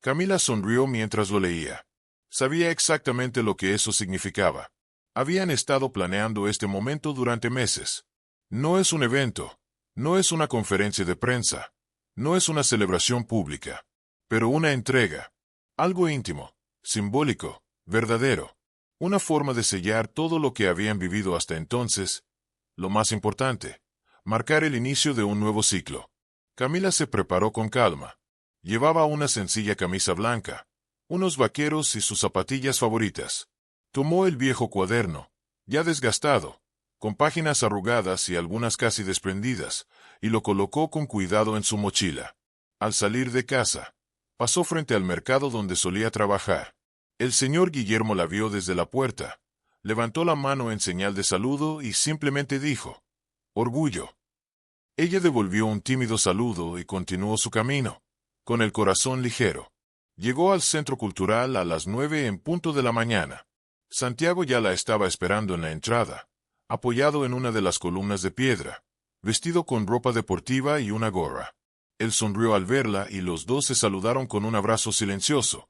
A: Camila sonrió mientras lo leía. Sabía exactamente lo que eso significaba. Habían estado planeando este momento durante meses. No es un evento. No es una conferencia de prensa. No es una celebración pública. Pero una entrega. Algo íntimo, simbólico, verdadero. Una forma de sellar todo lo que habían vivido hasta entonces. Lo más importante, marcar el inicio de un nuevo ciclo. Camila se preparó con calma. Llevaba una sencilla camisa blanca, unos vaqueros y sus zapatillas favoritas. Tomó el viejo cuaderno, ya desgastado, con páginas arrugadas y algunas casi desprendidas, y lo colocó con cuidado en su mochila. Al salir de casa, pasó frente al mercado donde solía trabajar. El señor Guillermo la vio desde la puerta, levantó la mano en señal de saludo y simplemente dijo: «Orgullo». Ella devolvió un tímido saludo y continuó su camino, con el corazón ligero. Llegó al centro cultural a las 9 en punto de la mañana. Santiago ya la estaba esperando en la entrada, apoyado en una de las columnas de piedra, vestido con ropa deportiva y una gorra. Él sonrió al verla y los dos se saludaron con un abrazo silencioso,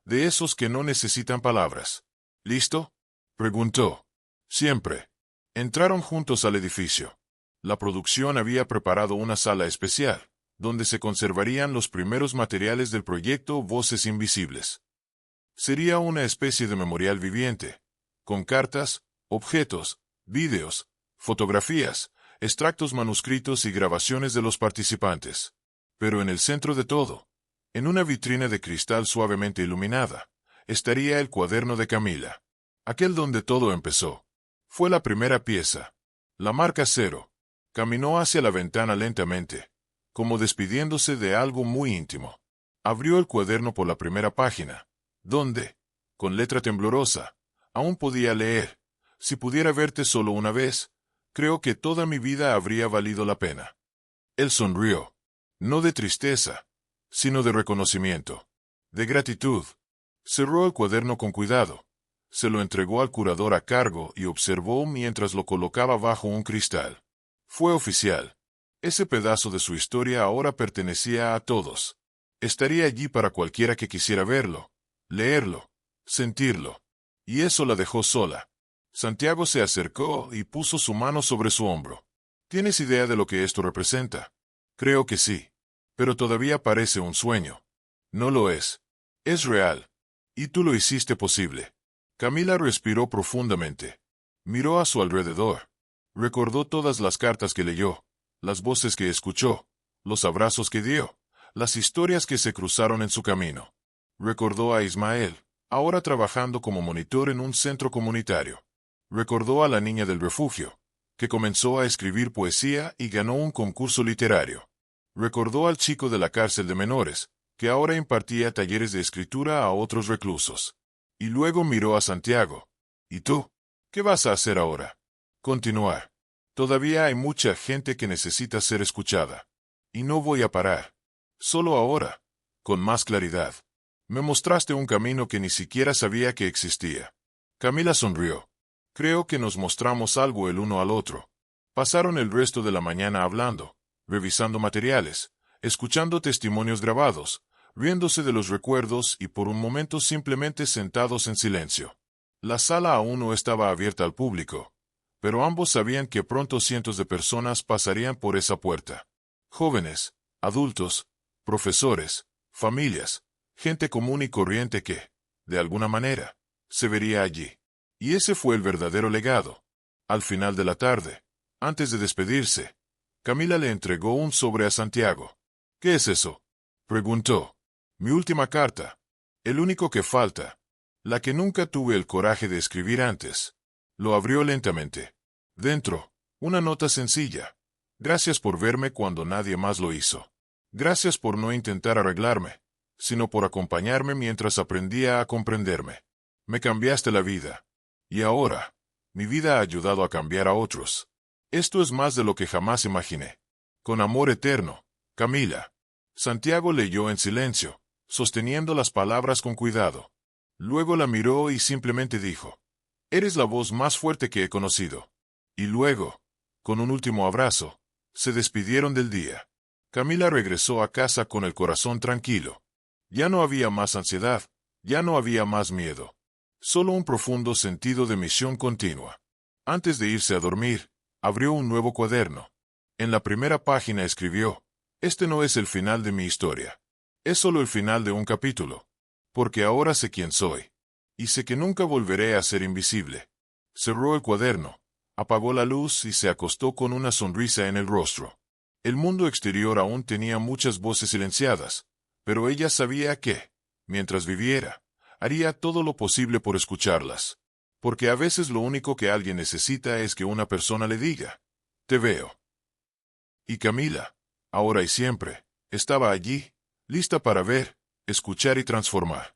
A: de esos que no necesitan palabras. ¿Listo?, preguntó. Siempre. Entraron juntos al edificio. La producción había preparado una sala especial, donde se conservarían los primeros materiales del proyecto Voces Invisibles. Sería una especie de memorial viviente, con cartas, objetos, vídeos, fotografías, extractos manuscritos y grabaciones de los participantes. Pero en el centro de todo, en una vitrina de cristal suavemente iluminada, estaría el cuaderno de Camila. Aquel donde todo empezó. Fue la primera pieza. La marca cero. Caminó hacia la ventana lentamente, como despidiéndose de algo muy íntimo. Abrió el cuaderno por la primera página, donde, con letra temblorosa, aún podía leer: si pudiera verte solo una vez, creo que toda mi vida habría valido la pena. Él sonrió, no de tristeza, sino de reconocimiento, de gratitud. Cerró el cuaderno con cuidado, se lo entregó al curador a cargo y observó mientras lo colocaba bajo un cristal. Fue oficial. Ese pedazo de su historia ahora pertenecía a todos. Estaría allí para cualquiera que quisiera verlo, leerlo, sentirlo. Y eso la dejó sola. Santiago se acercó y puso su mano sobre su hombro. ¿Tienes idea de lo que esto representa? Creo que sí. Pero todavía parece un sueño. No lo es. Es real. Y tú lo hiciste posible. Camila respiró profundamente. Miró a su alrededor. Recordó todas las cartas que leyó, las voces que escuchó, los abrazos que dio, las historias que se cruzaron en su camino. Recordó a Ismael, ahora trabajando como monitor en un centro comunitario. Recordó a la niña del refugio, que comenzó a escribir poesía y ganó un concurso literario. Recordó al chico de la cárcel de menores, que ahora impartía talleres de escritura a otros reclusos. Y luego miró a Santiago. ¿Y tú? ¿Qué vas a hacer ahora? Continuar. Todavía hay mucha gente que necesita ser escuchada. Y no voy a parar. Solo ahora, con más claridad. Me mostraste un camino que ni siquiera sabía que existía. Camila sonrió. Creo que nos mostramos algo el uno al otro. Pasaron el resto de la mañana hablando, revisando materiales, escuchando testimonios grabados, riéndose de los recuerdos y por un momento simplemente sentados en silencio. La sala aún no estaba abierta al público, pero ambos sabían que pronto cientos de personas pasarían por esa puerta. Jóvenes, adultos, profesores, familias, gente común y corriente que, de alguna manera, se vería allí. Y ese fue el verdadero legado. Al final de la tarde, antes de despedirse, Camila le entregó un sobre a Santiago. ¿Qué es eso?, preguntó. Mi última carta. El único que falta. La que nunca tuve el coraje de escribir antes. Lo abrió lentamente. Dentro, una nota sencilla. Gracias por verme cuando nadie más lo hizo. Gracias por no intentar arreglarme, sino por acompañarme mientras aprendía a comprenderme. Me cambiaste la vida. Y ahora, mi vida ha ayudado a cambiar a otros. Esto es más de lo que jamás imaginé. Con amor eterno, Camila. Santiago leyó en silencio, sosteniendo las palabras con cuidado. Luego la miró y simplemente dijo: Eres la voz más fuerte que he conocido. Y luego, con un último abrazo, se despidieron del día. Camila regresó a casa con el corazón tranquilo. Ya no había más ansiedad, ya no había más miedo. Solo un profundo sentido de misión continua. Antes de irse a dormir, abrió un nuevo cuaderno. En la primera página escribió: Este no es el final de mi historia. Es solo el final de un capítulo. Porque ahora sé quién soy. Y sé que nunca volveré a ser invisible. Cerró el cuaderno, apagó la luz y se acostó con una sonrisa en el rostro. El mundo exterior aún tenía muchas voces silenciadas, pero ella sabía que, mientras viviera, haría todo lo posible por escucharlas. Porque a veces lo único que alguien necesita es que una persona le diga: Te veo. Y Camila, ahora y siempre, estaba allí, lista para ver, escuchar y transformar.